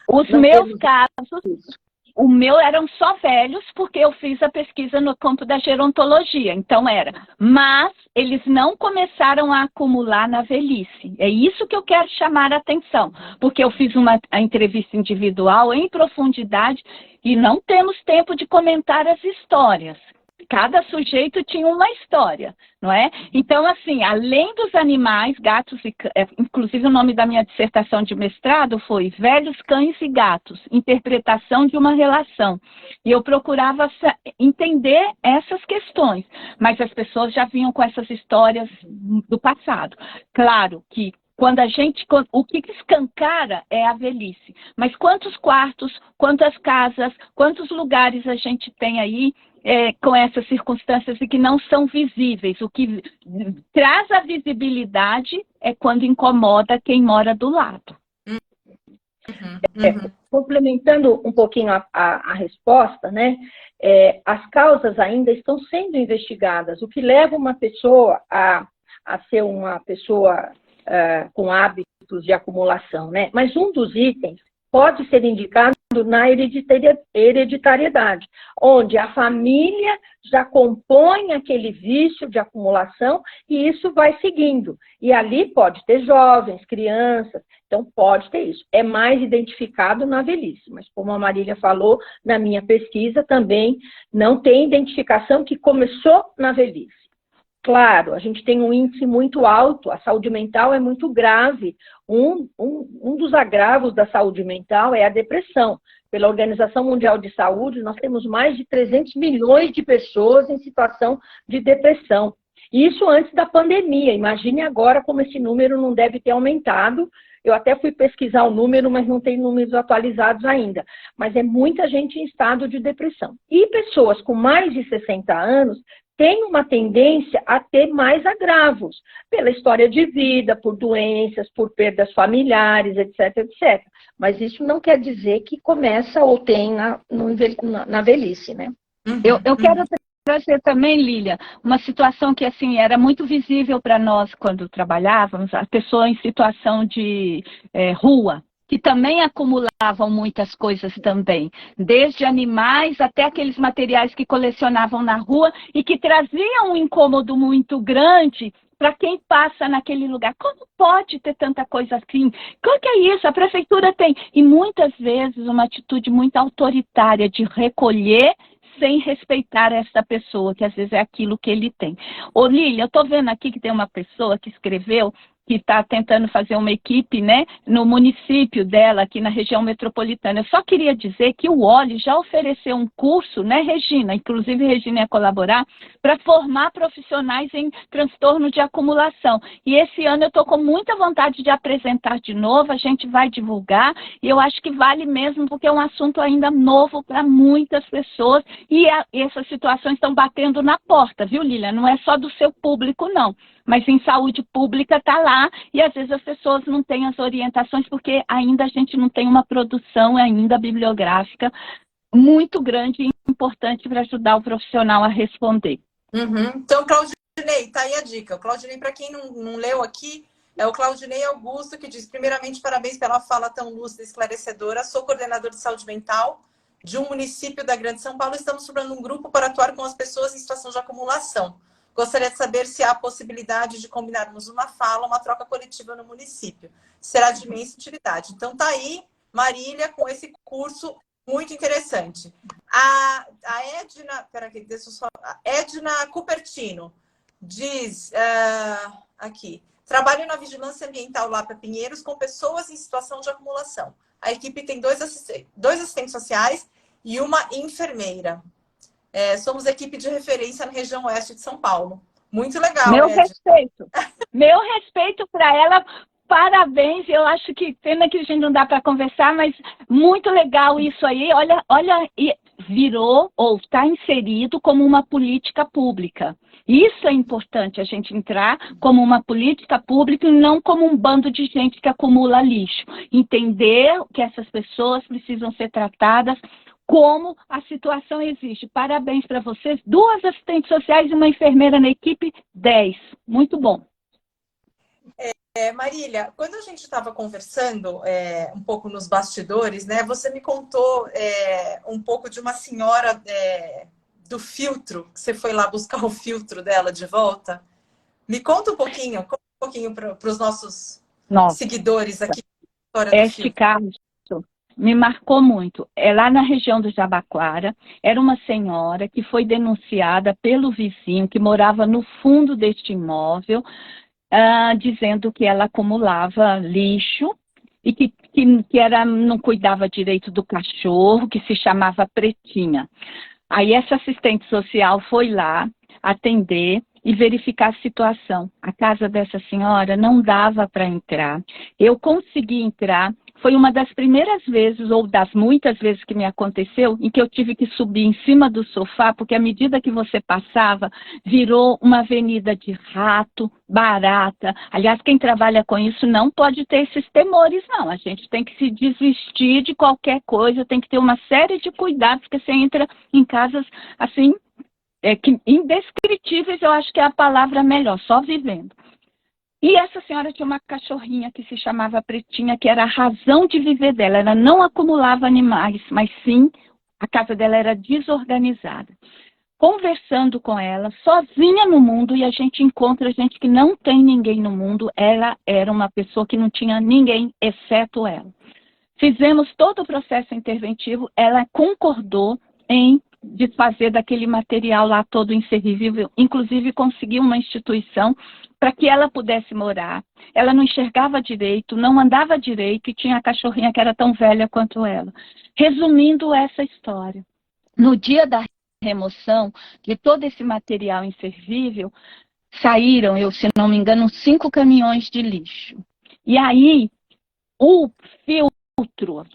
Os meus casos, o meu eram só velhos, porque eu fiz a pesquisa no campo da gerontologia, então era. Mas eles não começaram a acumular na velhice. É isso que eu quero chamar a atenção, porque eu fiz a entrevista individual em profundidade e não temos tempo de comentar as histórias. Cada sujeito tinha uma história, não é? Então, assim, além dos animais, gatos e inclusive o nome da minha dissertação de mestrado foi Velhos Cães e Gatos, interpretação de uma relação. E eu procurava entender essas questões, mas as pessoas já vinham com essas histórias do passado. Claro que o que escancara é a velhice. Mas quantos quartos, quantas casas, quantos lugares a gente tem aí com essas circunstâncias e que não são visíveis. O que traz a visibilidade é quando incomoda quem mora do lado. Complementando um pouquinho a resposta, né? As causas ainda estão sendo investigadas, o que leva uma pessoa a ser uma pessoa com hábitos de acumulação, né? Mas um dos itens pode ser indicado na hereditariedade, onde a família já compõe aquele vício de acumulação e isso vai seguindo. E ali pode ter jovens, crianças, então pode ter isso. É mais identificado na velhice, mas como a Marília falou, na minha pesquisa também não tem identificação que começou na velhice. Claro, a gente tem um índice muito alto, a saúde mental é muito grave. Um dos agravos da saúde mental é a depressão. Pela Organização Mundial de Saúde, nós temos mais de 300 milhões de pessoas em situação de depressão. Isso antes da pandemia. Imagine agora como esse número não deve ter aumentado. Eu até fui pesquisar o número, mas não tem números atualizados ainda. Mas é muita gente em estado de depressão. E pessoas com mais de 60 anos tem uma tendência a ter mais agravos, pela história de vida, por doenças, por perdas familiares, etc, etc. Mas isso não quer dizer que começa ou tem na velhice, né? Eu quero trazer também, Lília, uma situação que assim era muito visível para nós quando trabalhávamos, a pessoa em situação de rua, que também acumulavam muitas coisas também, desde animais até aqueles materiais que colecionavam na rua e que traziam um incômodo muito grande para quem passa naquele lugar. Como pode ter tanta coisa assim? O que é isso? A prefeitura tem. E muitas vezes uma atitude muito autoritária de recolher sem respeitar essa pessoa, que às vezes é aquilo que ele tem. Ô Lília, eu estou vendo aqui que tem uma pessoa que escreveu que está tentando fazer uma equipe, né, no município dela, aqui na região metropolitana. Eu só queria dizer que o OLI já ofereceu um curso, né, Regina? Inclusive, Regina ia colaborar, para formar profissionais em transtorno de acumulação. E esse ano eu estou com muita vontade de apresentar de novo, a gente vai divulgar, e eu acho que vale mesmo, porque é um assunto ainda novo para muitas pessoas, e essas situações estão batendo na porta, viu, Lília? Não é só do seu público, não. Mas em saúde pública está lá e às vezes as pessoas não têm as orientações porque ainda a gente não tem uma produção ainda bibliográfica muito grande e importante para ajudar o profissional a responder. Então, Claudinei, está aí a dica. O Claudinei, para quem não leu aqui, é o Claudinei Augusto, que diz, primeiramente, parabéns pela fala tão lúcida e esclarecedora. Sou coordenador de saúde mental de um município da Grande São Paulo. Estamos formando um grupo para atuar com as pessoas em situação de acumulação. Gostaria de saber se há a possibilidade de combinarmos uma fala, uma troca coletiva no município. Será de imensa utilidade. Então, tá aí, Marília, com esse curso muito interessante. A Edna, peraí, deixa eu só... A Edna Cupertino diz aqui: trabalho na vigilância ambiental Lapa Pinheiros com pessoas em situação de acumulação. A equipe tem dois assistentes sociais e uma enfermeira. Somos equipe de referência na região oeste de São Paulo. Muito legal, Meu Edna. respeito. Meu respeito para ela. Parabéns. Eu acho que pena que a gente não dá para conversar, mas muito legal isso aí. Olha, virou ou está inserido como uma política pública. Isso é importante, a gente entrar como uma política pública e não como um bando de gente que acumula lixo. Entender que essas pessoas precisam ser tratadas como a situação existe. Parabéns para vocês. 2 assistentes sociais e uma enfermeira na equipe, 10. Muito bom. Marília, quando a gente estava conversando um pouco nos bastidores, né, você me contou um pouco de uma senhora do filtro, que você foi lá buscar o filtro dela de volta. Me conta um pouquinho para os nossos seguidores aqui. Este caso me marcou muito. É lá na região do Jabaquara, era uma senhora que foi denunciada pelo vizinho que morava no fundo deste imóvel, dizendo que ela acumulava lixo e que não cuidava direito do cachorro, que se chamava Pretinha. Aí essa assistente social foi lá atender e verificar a situação. A casa dessa senhora não dava para entrar. Eu consegui entrar. Foi uma das primeiras vezes, ou das muitas vezes que me aconteceu, em que eu tive que subir em cima do sofá, porque à medida que você passava, virou uma avenida de rato, barata. Aliás, quem trabalha com isso não pode ter esses temores, não. A gente tem que se desvestir de qualquer coisa, tem que ter uma série de cuidados, porque você entra em casas, assim, que indescritíveis, eu acho que é a palavra melhor, só vivendo. E essa senhora tinha uma cachorrinha que se chamava Pretinha, que era a razão de viver dela. Ela não acumulava animais, mas sim, a casa dela era desorganizada. Conversando com ela, sozinha no mundo, e a gente encontra gente que não tem ninguém no mundo, ela era uma pessoa que não tinha ninguém, exceto ela. Fizemos todo o processo interventivo, ela concordou em desfazer daquele material lá todo inservível, inclusive conseguiu uma instituição para que ela pudesse morar. Ela não enxergava direito, não andava direito e tinha a cachorrinha que era tão velha quanto ela. Resumindo essa história, no dia da remoção de todo esse material inservível, saíram, se não me engano, 5 caminhões de lixo. E aí, o filtro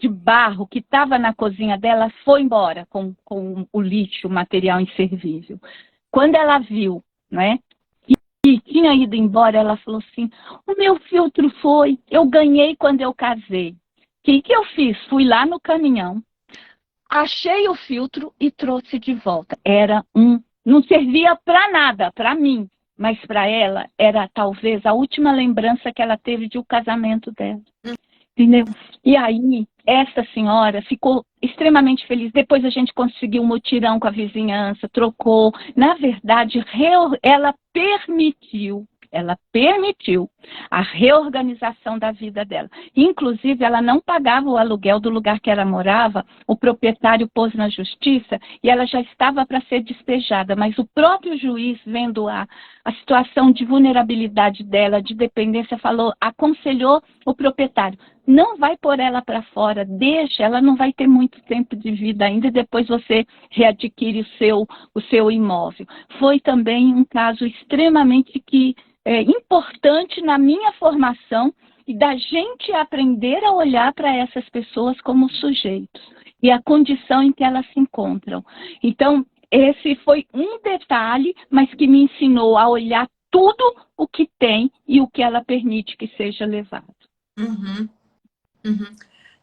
de barro que estava na cozinha dela foi embora com o lixo, o material inservível. Quando ela viu, né, que tinha ido embora, ela falou assim: o meu filtro foi, eu ganhei quando eu casei. O que eu fiz? Fui lá no caminhão, achei o filtro e trouxe de volta. Não servia para nada, para mim, mas para ela era talvez a última lembrança que ela teve de um casamento dela. Entendeu? E aí, essa senhora ficou extremamente feliz. Depois a gente conseguiu um mutirão com a vizinhança, trocou. Na verdade, ela permitiu a reorganização da vida dela. Inclusive, ela não pagava o aluguel do lugar que ela morava, o proprietário pôs na justiça e ela já estava para ser despejada, mas o próprio juiz, vendo a situação de vulnerabilidade dela, de dependência, aconselhou o proprietário: não vai pôr ela para fora, deixa, ela não vai ter muito tempo de vida ainda, e depois você readquire o seu imóvel. Foi também um caso extremamente importante na minha formação e da gente aprender a olhar para essas pessoas como sujeitos e a condição em que elas se encontram. Então, esse foi um detalhe, mas que me ensinou a olhar tudo o que tem e o que ela permite que seja levado. Uhum. Uhum.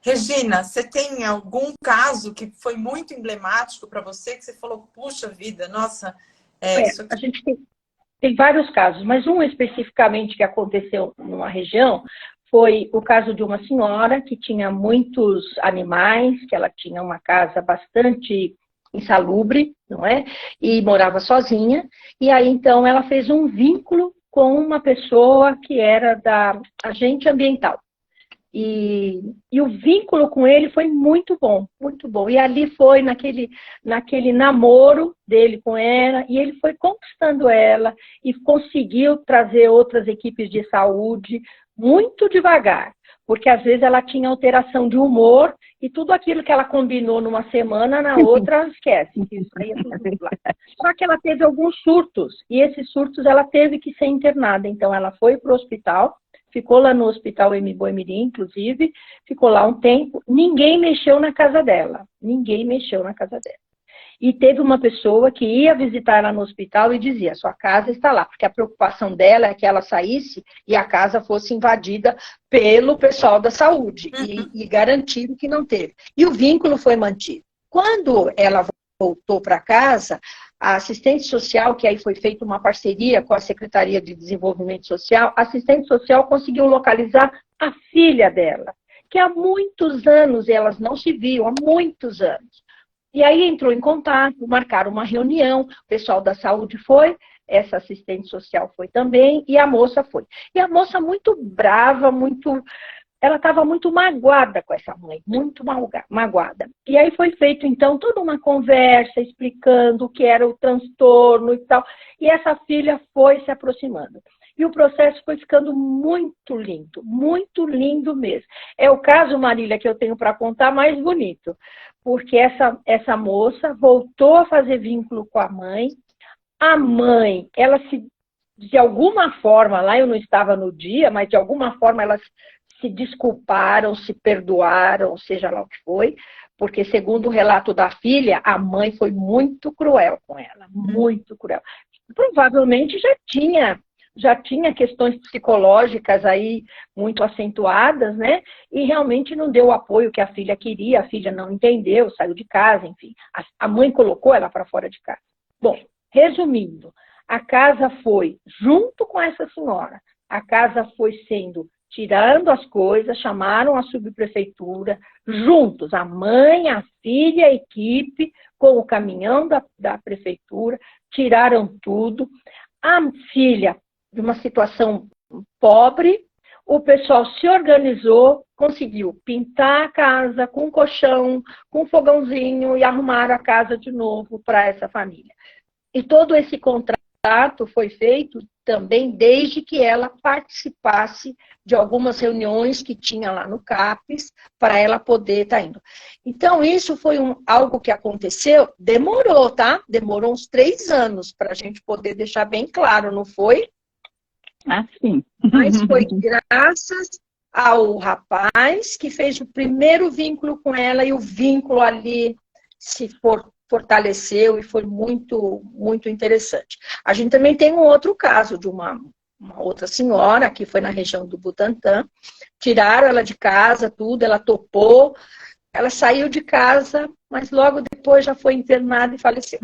Regina, você tem algum caso que foi muito emblemático para você, que você falou, puxa vida, nossa... isso aqui... A gente tem vários casos, mas um especificamente que aconteceu numa região foi o caso de uma senhora que tinha muitos animais, que ela tinha uma casa bastante insalubre, não é? E morava sozinha, e aí então ela fez um vínculo com uma pessoa que era da agente ambiental. E o vínculo com ele foi muito bom, muito bom. E ali foi naquele namoro dele com ela, e ele foi conquistando ela e conseguiu trazer outras equipes de saúde muito devagar, porque às vezes ela tinha alteração de humor e tudo aquilo que ela combinou numa semana, na outra esquece. Isso aí é tudo lá. Só que ela teve alguns surtos, e esses surtos ela teve que ser internada. Então ela foi para o hospital, ficou lá no hospital Boimirim, inclusive, ficou lá um tempo, ninguém mexeu na casa dela, E teve uma pessoa que ia visitar ela no hospital e dizia: sua casa está lá, porque a preocupação dela é que ela saísse e a casa fosse invadida pelo pessoal da saúde, e garantido que não teve. E o vínculo foi mantido. Quando ela voltou para casa, a assistente social, que aí foi feita uma parceria com a Secretaria de Desenvolvimento Social, a assistente social conseguiu localizar a filha dela, que há muitos anos elas não se viam, há muitos anos. E aí entrou em contato, marcaram uma reunião, o pessoal da saúde foi, essa assistente social foi também, e a moça foi. E a moça muito brava, ela estava muito magoada com essa mãe, muito magoada. E aí foi feito, então, toda uma conversa explicando o que era o transtorno e tal. E essa filha foi se aproximando. E o processo foi ficando muito lindo mesmo. É o caso, Marília, que eu tenho para contar mais bonito. Porque essa moça voltou a fazer vínculo com a mãe. A mãe, ela se de alguma forma, lá eu não estava no dia, mas de alguma forma elas se desculparam, se perdoaram, seja lá o que foi, porque segundo o relato da filha, a mãe foi muito cruel com ela, muito cruel. Provavelmente já tinha questões psicológicas aí muito acentuadas, né? E realmente não deu o apoio que a filha queria, a filha não entendeu, saiu de casa, enfim. A mãe colocou ela para fora de casa. Bom, resumindo, a casa foi, junto com essa senhora, a casa foi sendo, tirando as coisas, chamaram a subprefeitura, juntos, a mãe, a filha, a equipe, com o caminhão da prefeitura, tiraram tudo. A filha, de uma situação pobre, o pessoal se organizou, conseguiu pintar a casa com colchão, com fogãozinho e arrumar a casa de novo para essa família. E todo esse contrato foi feito também desde que ela participasse de algumas reuniões que tinha lá no CAPES, para ela poder estar indo. Então, isso foi algo que aconteceu, demorou, tá? Demorou uns 3 anos para a gente poder deixar bem claro, não foi? Assim. Mas foi graças ao rapaz que fez o primeiro vínculo com ela e o vínculo ali se fortaleceu e foi muito, muito interessante. A gente também tem um outro caso de uma outra senhora, que foi na região do Butantã, tiraram ela de casa, tudo, ela topou, ela saiu de casa, mas logo depois já foi internada e faleceu.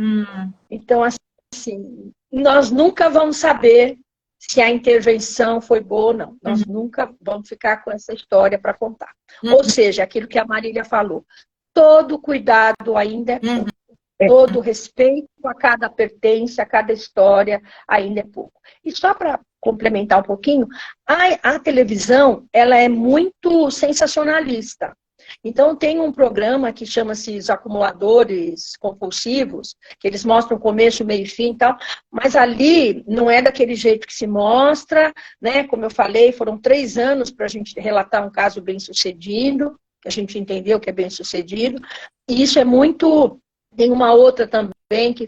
Então, assim, nós nunca vamos saber se a intervenção foi boa ou não. Nós nunca vamos ficar com essa história para contar. Ou seja, aquilo que a Marília falou, todo cuidado ainda é pouco. Todo respeito a cada pertence, a cada história ainda é pouco. E só para complementar um pouquinho, a televisão ela é muito sensacionalista. Então, tem um programa que chama-se Os Acumuladores Compulsivos, que eles mostram começo, meio e fim e tal, mas ali não é daquele jeito que se mostra, né? Como eu falei, foram 3 anos para a gente relatar um caso bem-sucedido, que a gente entendeu que é bem-sucedido, e isso é muito... Tem uma outra também que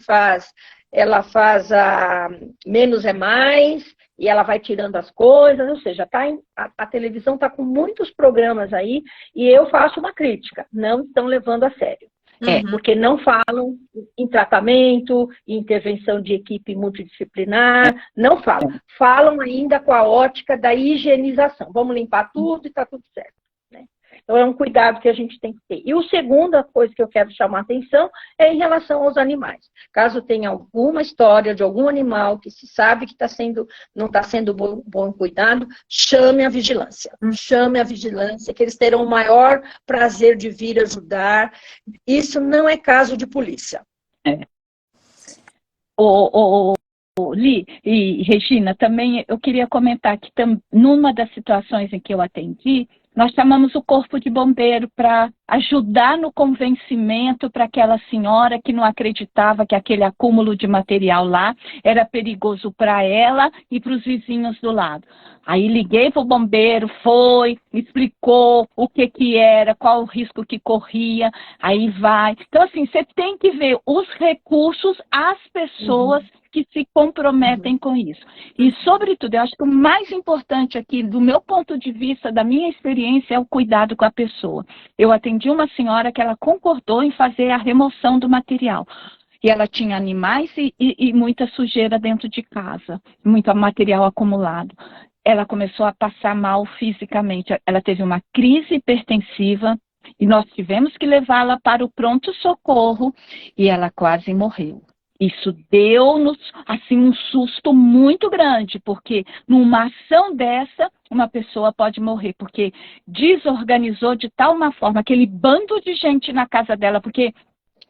ela faz a Menos é Mais, e ela vai tirando as coisas, ou seja, a televisão está com muitos programas aí, e eu faço uma crítica, não estão levando a sério. Porque não falam em tratamento, em intervenção de equipe multidisciplinar, não falam. Falam ainda com a ótica da higienização. Vamos limpar tudo e está tudo certo. Então, é um cuidado que a gente tem que ter. E a segunda coisa que eu quero chamar a atenção é em relação aos animais. Caso tenha alguma história de algum animal que se sabe que não está sendo bom cuidado, chame a vigilância. Chame a vigilância, que eles terão o maior prazer de vir ajudar. Isso não é caso de polícia. Li e Regina, também eu queria comentar que numa das situações em que eu atendi, nós chamamos o corpo de bombeiro para ajudar no convencimento para aquela senhora que não acreditava que aquele acúmulo de material lá era perigoso para ela e para os vizinhos do lado. Aí liguei para o bombeiro, explicou o que era, qual o risco que corria, aí vai. Então, assim, você tem que ver os recursos, as pessoas que se comprometem com isso. E, sobretudo, eu acho que o mais importante aqui, do meu ponto de vista, da minha experiência, é o cuidado com a pessoa. Eu atendi uma senhora que ela concordou em fazer a remoção do material. E ela tinha animais e muita sujeira dentro de casa, muito material acumulado. Ela começou a passar mal fisicamente. Ela teve uma crise hipertensiva e nós tivemos que levá-la para o pronto-socorro e ela quase morreu. Isso deu-nos assim, um susto muito grande, porque numa ação dessa, uma pessoa pode morrer, porque desorganizou de tal uma forma, aquele bando de gente na casa dela, porque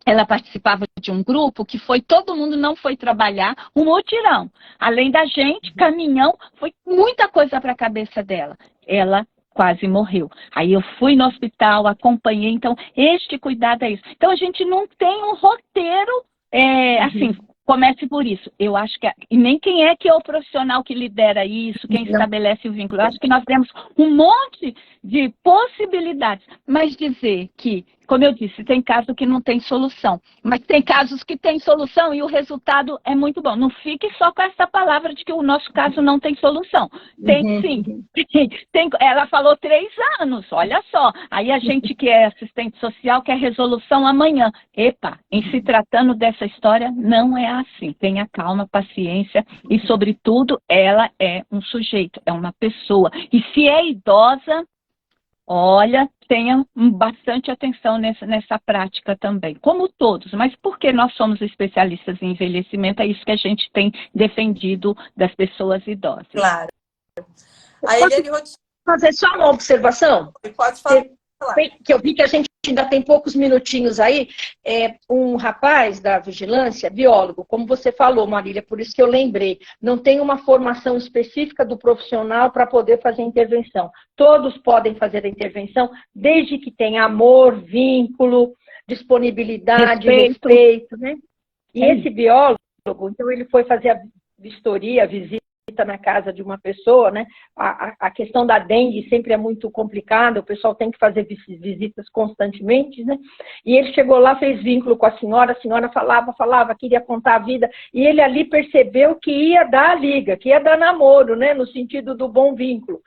ela participava de um grupo que todo mundo não foi trabalhar, um mutirão. Além da gente, caminhão, foi muita coisa para a cabeça dela. Ela quase morreu. Aí eu fui no hospital, acompanhei, então este cuidado é isso. Então a gente não tem um roteiro, assim, comece por isso. Eu acho que, e nem quem é que é o profissional que lidera isso, quem estabelece o vínculo. Eu acho que nós temos um monte de possibilidades, mas dizer que como eu disse, tem caso que não tem solução, mas tem casos que tem solução e o resultado é muito bom. Não fique só com essa palavra de que o nosso caso não tem solução. Tem sim. Ela falou 3 anos, olha só. Aí a gente que é assistente social quer resolução amanhã. Epa, em se tratando dessa história, não é assim. Tenha calma, paciência e, sobretudo, ela é um sujeito, é uma pessoa. E se é idosa, olha, tenha bastante atenção nessa prática também, como todos, mas porque nós somos especialistas em envelhecimento, é isso que a gente tem defendido das pessoas idosas. Claro. A Eliane Rotti... fazer só uma observação? Pode falar. Que eu vi que a gente ainda tem poucos minutinhos aí. Um rapaz da vigilância, biólogo, como você falou, Marília, por isso que eu lembrei, não tem uma formação específica do profissional para poder fazer a intervenção. Todos podem fazer a intervenção, desde que tenha amor, vínculo, disponibilidade, respeito, né? E esse biólogo, então ele foi fazer a vistoria, a visita na casa de uma pessoa, né? A questão da dengue sempre é muito complicada, o pessoal tem que fazer visitas constantemente, né? E ele chegou lá, fez vínculo com a senhora falava, queria contar a vida, e ele ali percebeu que ia dar a liga, que ia dar namoro, né? No sentido do bom vínculo.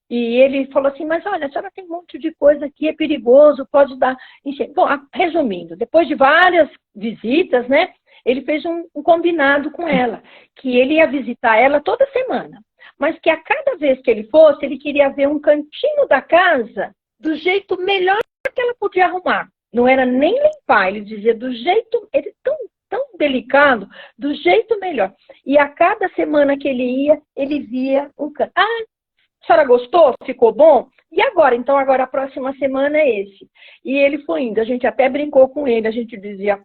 E ele falou assim, mas olha, a senhora tem um monte de coisa aqui, é perigoso, pode dar... Bom, resumindo, depois de várias visitas, né? Ele fez um combinado com ela, que ele ia visitar ela toda semana, mas que a cada vez que ele fosse, ele queria ver um cantinho da casa do jeito melhor que ela podia arrumar. Não era nem limpar, ele dizia do jeito, ele tão delicado, do jeito melhor. E a cada semana que ele ia, ele via um canto. Ah, a senhora gostou? Ficou bom? E agora? Então, agora a próxima semana é esse. E ele foi indo, a gente até brincou com ele, a gente dizia,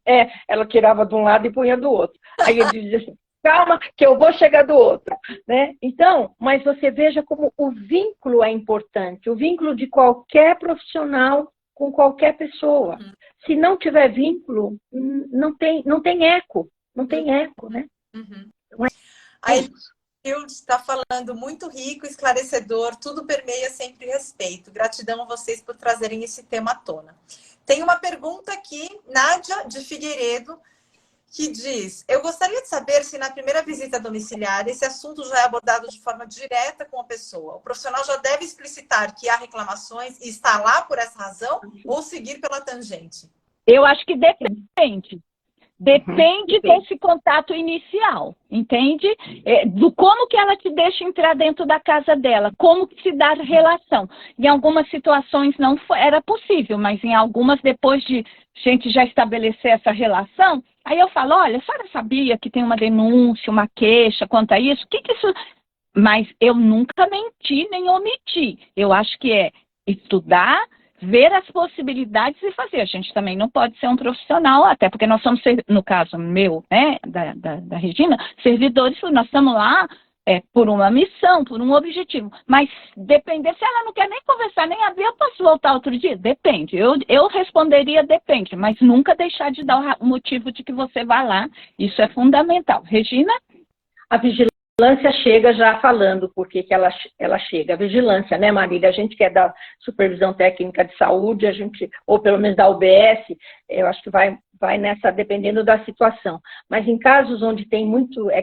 ela tirava de um lado e punha do outro. Aí ele dizia assim, calma, que eu vou chegar do outro, né? Então, mas você veja como o vínculo é importante, o vínculo de qualquer profissional com qualquer pessoa. Se não tiver vínculo, não tem eco, né? Então, Aí está falando muito rico, esclarecedor, tudo permeia sempre respeito. Gratidão a vocês por trazerem esse tema à tona. Tem uma pergunta aqui, Nádia de Figueiredo, que diz, eu gostaria de saber se na primeira visita domiciliar esse assunto já é abordado de forma direta com a pessoa. O profissional já deve explicitar que há reclamações e está lá por essa razão ou seguir pela tangente? Eu acho que depende. Depende desse contato inicial, entende? Do como que ela te deixa entrar dentro da casa dela, como que se dá a relação. Em algumas situações não era possível, mas em algumas, depois de gente já estabelecer essa relação, aí eu falo, olha, a senhora sabia que tem uma denúncia, uma queixa quanto a isso? O que isso... Mas eu nunca menti nem omiti. Eu acho que é estudar, ver as possibilidades e fazer. A gente também não pode ser um profissional, até porque nós somos, no caso meu, né, da Regina, servidores, nós estamos lá por uma missão, por um objetivo. Mas depender, se ela não quer nem conversar, nem abrir, eu posso voltar outro dia? Depende. Eu responderia depende, mas nunca deixar de dar o motivo de que você vá lá. Isso é fundamental. Regina? A vigilância chega já falando por que ela chega. A vigilância, né, Marília? A gente que é da supervisão técnica de saúde, a gente, ou pelo menos da UBS, eu acho que vai nessa, dependendo da situação. Mas em casos onde tem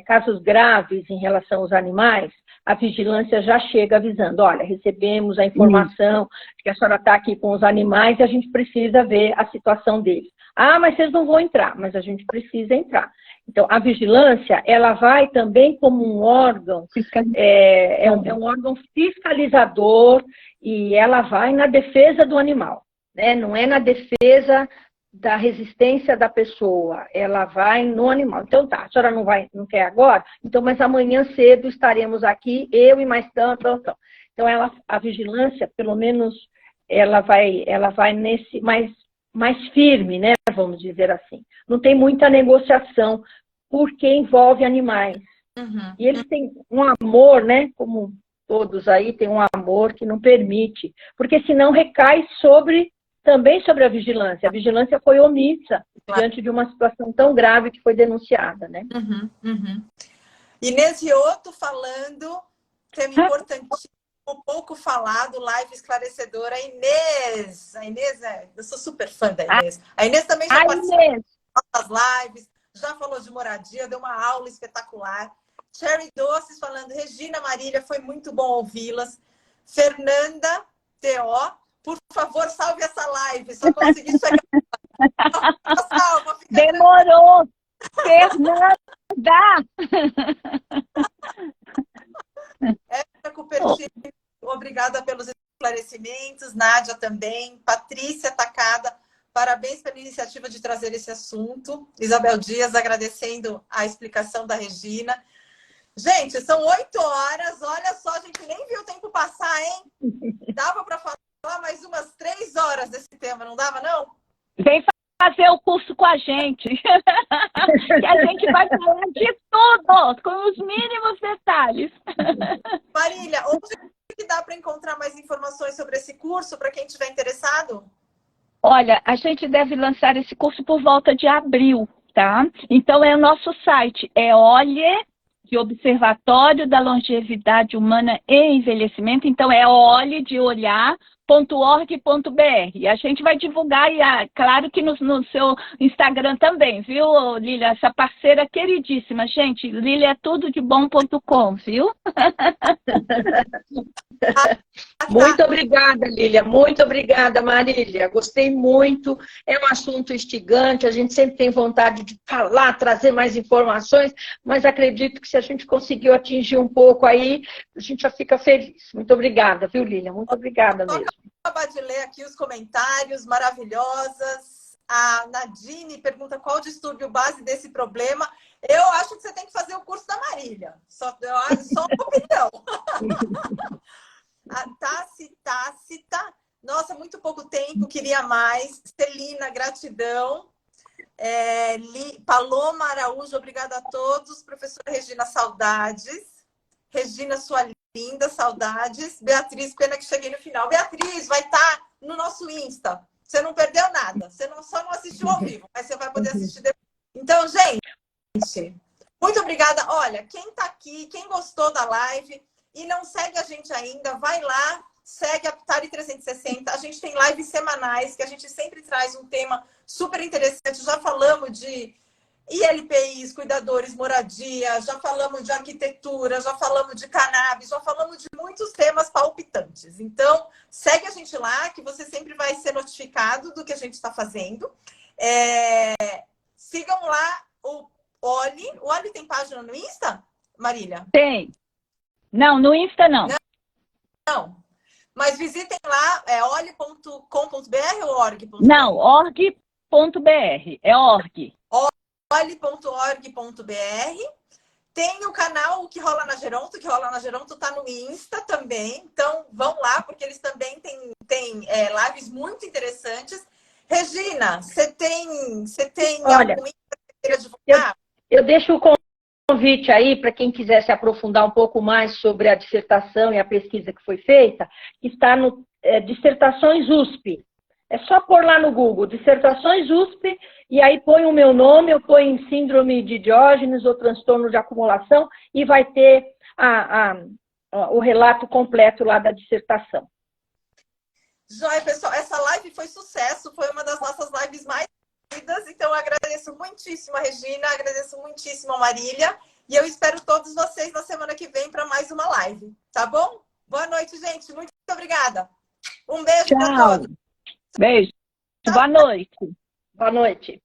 casos graves em relação aos animais, a vigilância já chega avisando, olha, recebemos a informação de que a senhora está aqui com os animais e a gente precisa ver a situação deles. Ah, mas vocês não vão entrar, mas a gente precisa entrar. Então, a vigilância, ela vai também como um órgão, é um órgão fiscalizador e ela vai na defesa do animal, né? Não é na defesa da resistência da pessoa, ela vai no animal. Então tá, a senhora não quer agora? Então, mas amanhã cedo estaremos aqui, eu e mais tanto. Então, a vigilância, pelo menos, ela vai nesse mais firme, né? Vamos dizer assim. Não tem muita negociação, porque envolve animais. E eles têm um amor, né? Como todos aí, tem um amor que não permite. Porque senão recai também sobre a vigilância. A vigilância foi omissa diante de uma situação tão grave que foi denunciada, né? Inês Riotto falando, tema importantíssimo. o pouco falado, live esclarecedora, Inês. A Inês, eu sou super fã da Inês. A Inês também já participou das lives, já falou de moradia, deu uma aula espetacular. Cherry Doces falando, Regina, Marília, foi muito bom ouvi-las. Fernanda, T.O., por favor, salve essa live, só consegui chegar. Salva, demorou! Fernanda! Cupertino, obrigada pelos esclarecimentos. Nádia também. Patrícia Tacada, parabéns pela iniciativa de trazer esse assunto. Isabel Dias, agradecendo a explicação da Regina. Gente, são 8 horas. Olha só, a gente nem viu o tempo passar, hein? Dava para falar mais umas 3 horas desse tema, não dava, não? Vem fazer o curso com a gente. Que a gente vai falar de tudo, com os mínimos detalhes. Marília, onde que dá para encontrar mais informações sobre esse curso, para quem estiver interessado? Olha, a gente deve lançar esse curso por volta de abril, tá? Então, é o nosso site, é OLHE, de Observatório da Longevidade Humana e Envelhecimento. Então, é OLHE de olhar, .org.br. A gente vai divulgar, e claro que no seu Instagram também, viu, Lília? Essa parceira queridíssima. Gente, Lília é tudodebom.com, viu? Muito obrigada, Lília. Muito obrigada, Marília. Gostei muito. É um assunto instigante. A gente sempre tem vontade de falar, trazer mais informações, mas acredito que se a gente conseguiu atingir um pouco aí, a gente já fica feliz. Muito obrigada, viu, Lília? Muito obrigada mesmo. Vou acabar de ler aqui os comentários maravilhosas. A Nadine pergunta qual o distúrbio base desse problema. Eu acho que você tem que fazer o curso da Marília. Só uma opinião. A Tácita. Nossa, muito pouco tempo, queria mais. Celina, gratidão. Paloma Araújo, obrigada a todos. Professora Regina, saudades. Regina, sua linda, saudades. Beatriz, pena que cheguei no final. Beatriz, vai estar no nosso Insta. Você não perdeu nada. Você só não assistiu ao vivo, mas você vai poder assistir depois. Então, gente, muito obrigada. Olha, quem está aqui, quem gostou da live e não segue a gente ainda, vai lá, segue a Ptari 360. A gente tem lives semanais, que a gente sempre traz um tema super interessante. Já falamos de ILPIs, cuidadores, moradia, já falamos de arquitetura, já falamos de cannabis, já falamos de muitos temas palpitantes. Então, segue a gente lá, que você sempre vai ser notificado do que a gente está fazendo. Sigam lá o Oli. O Oli tem página no Insta, Marília? Tem. Não, no Insta não. Não. Mas visitem lá, oli.com.br ou org.br? Não, org.br. É org. oli.org.br. Tem o canal que rola na Geronto, está no Insta também. Então, vão lá, porque eles também têm lives muito interessantes. Regina, você tem Olha, algum Insta que queira divulgar? Eu deixo o convite aí para quem quiser se aprofundar um pouco mais sobre a dissertação e a pesquisa que foi feita, que está no Dissertações USP. É só pôr lá no Google, Dissertações USP, e aí põe o meu nome, eu ponho síndrome de Diógenes ou transtorno de acumulação, e vai ter o relato completo lá da dissertação. Joia, pessoal, essa live foi sucesso, foi uma das nossas lives mais queridas, então eu agradeço muitíssimo a Regina, agradeço muitíssimo a Marília, e eu espero todos vocês na semana que vem para mais uma live, tá bom? Boa noite, gente, muito obrigada. Um beijo para todos. Beijo. Boa noite. Boa noite.